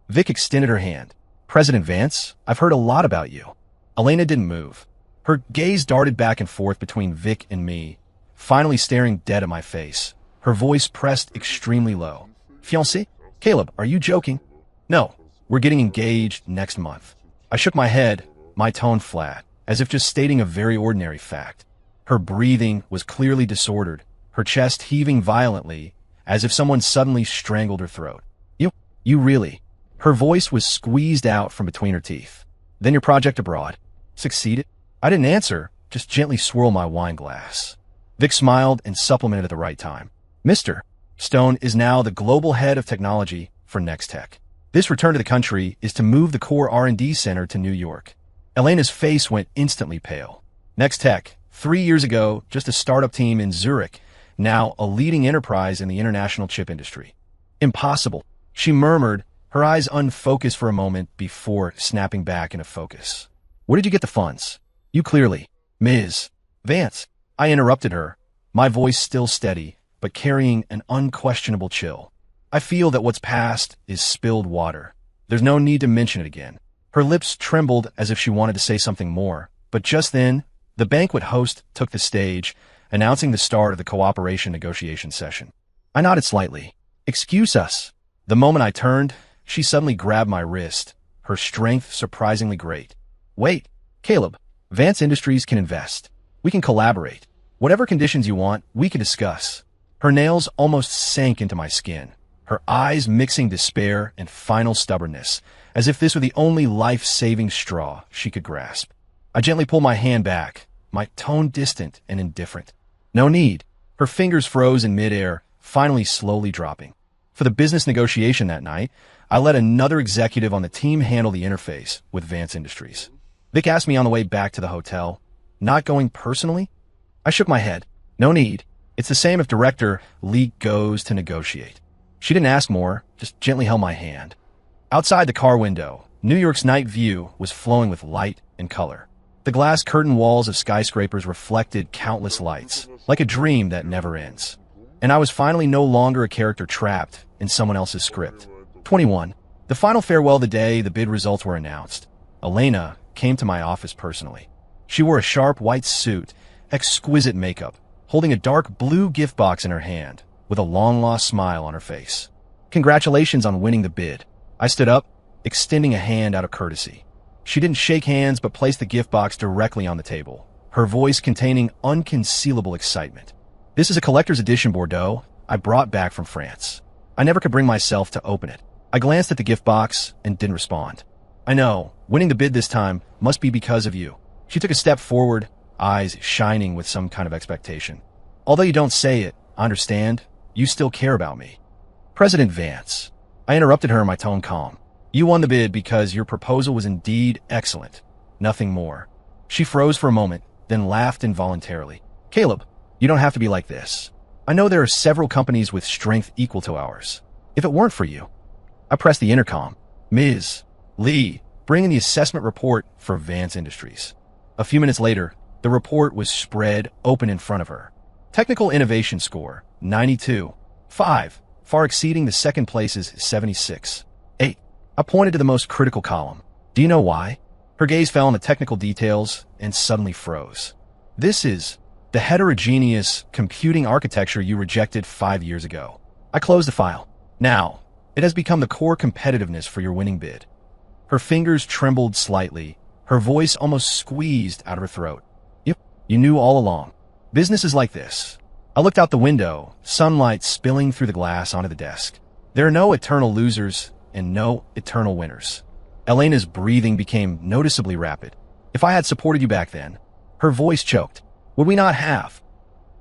Vic extended her hand. "President Vance, I've heard a lot about you." Elena didn't move. Her gaze darted back and forth between Vic and me, finally staring dead at my face. Her voice pressed extremely low. Fiancé? Caleb, are you joking? No, we're getting engaged next month. I shook my head, my tone flat, as if just stating a very ordinary fact. Her breathing was clearly disordered, her chest heaving violently, as if someone suddenly strangled her throat. You really? Her voice was squeezed out from between her teeth. Then your project abroad succeeded? I didn't answer, just gently swirl my wine glass. Vic smiled and supplemented at the right time. Mr. Stone is now the global head of technology for Nextech. This return to the country is to move the core R&D center to New York. Elena's face went instantly pale. Nextech, 3 years ago, just a startup team in Zurich, now a leading enterprise in the international chip industry. Impossible, she murmured, her eyes unfocused for a moment before snapping back into focus. Where did you get the funds? You clearly. Ms. Vance. I interrupted her, my voice still steady, but carrying an unquestionable chill. I feel that what's past is spilled water. There's no need to mention it again. Her lips trembled as if she wanted to say something more, but just then, the banquet host took the stage, announcing the start of the cooperation negotiation session. I nodded slightly. Excuse us. The moment I turned, she suddenly grabbed my wrist, her strength surprisingly great. Wait, Caleb, Vance Industries can invest. We can collaborate. Whatever conditions you want, we can discuss. Her nails almost sank into my skin, her eyes mixing despair and final stubbornness, as if this were the only life-saving straw she could grasp. I gently pulled my hand back, my tone distant and indifferent. No need. Her fingers froze in midair, finally slowly dropping. For the business negotiation that night, I let another executive on the team handle the interface with Vance Industries. Vic asked me on the way back to the hotel, not going personally? I shook my head. No need. It's the same if Director Lee goes to negotiate. She didn't ask more, just gently held my hand. Outside the car window, New York's night view was flowing with light and color. The glass curtain walls of skyscrapers reflected countless lights, like a dream that never ends. And I was finally no longer a character trapped in someone else's script. 21. The final farewell of the day the bid results were announced. Elena came to my office personally. She wore a sharp white suit, exquisite makeup, holding a dark blue gift box in her hand, with a long-lost smile on her face. Congratulations on winning the bid. I stood up, extending a hand out of courtesy. She didn't shake hands but placed the gift box directly on the table, her voice containing unconcealable excitement. This is a collector's edition Bordeaux I brought back from France. I never could bring myself to open it. I glanced at the gift box and didn't respond. I know, winning the bid this time must be because of you. She took a step forward, eyes shining with some kind of expectation. Although you don't say it, I understand, you still care about me. President Vance. I interrupted her, my tone calm. You won the bid because your proposal was indeed excellent. Nothing more. She froze for a moment, then laughed involuntarily. Caleb, you don't have to be like this. I know there are several companies with strength equal to ours. If it weren't for you. I pressed the intercom. Ms. Lee, bring in the assessment report for Vance Industries. A few minutes later, the report was spread open in front of her. Technical innovation score, 92. 5, far exceeding the second place's 76. 8. I pointed to the most critical column. Do you know why? Her gaze fell on the technical details and suddenly froze. This is the heterogeneous computing architecture you rejected 5 years ago. I closed the file. Now, it has become the core competitiveness for your winning bid. Her fingers trembled slightly, her voice almost squeezed out of her throat. Yep, you knew all along. Business is like this. I looked out the window, sunlight spilling through the glass onto the desk. There are no eternal losers and no eternal winners. Elena's breathing became noticeably rapid. If I had supported you back then, her voice choked. Would we not have?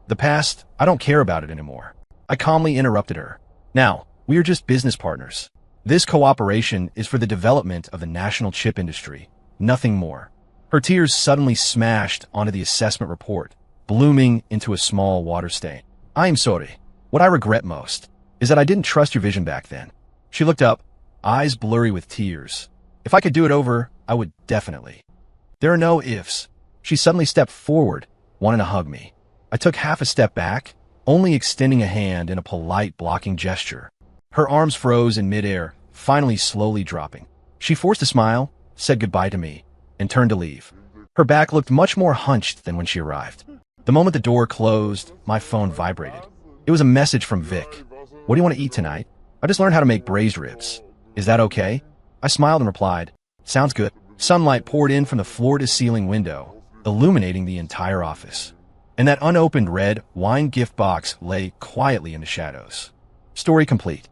The past, I don't care about it anymore. I calmly interrupted her. Now, we are just business partners. This cooperation is for the development of the national chip industry, nothing more. Her tears suddenly smashed onto the assessment report, blooming into a small water stain. I am sorry. What I regret most is that I didn't trust your vision back then. She looked up, eyes blurry with tears. If I could do it over, I would definitely. There are no ifs. She suddenly stepped forward, wanting to hug me. I took half a step back, only extending a hand in a polite blocking gesture. Her arms froze in midair, finally slowly dropping. She forced a smile, said goodbye to me, and turned to leave. Her back looked much more hunched than when she arrived. The moment the door closed, my phone vibrated. It was a message from Vic. What do you want to eat tonight? I just learned how to make braised ribs. Is that okay? I smiled and replied, sounds good. Sunlight poured in from the floor-to-ceiling window, illuminating the entire office. And that unopened red wine gift box lay quietly in the shadows. Story complete.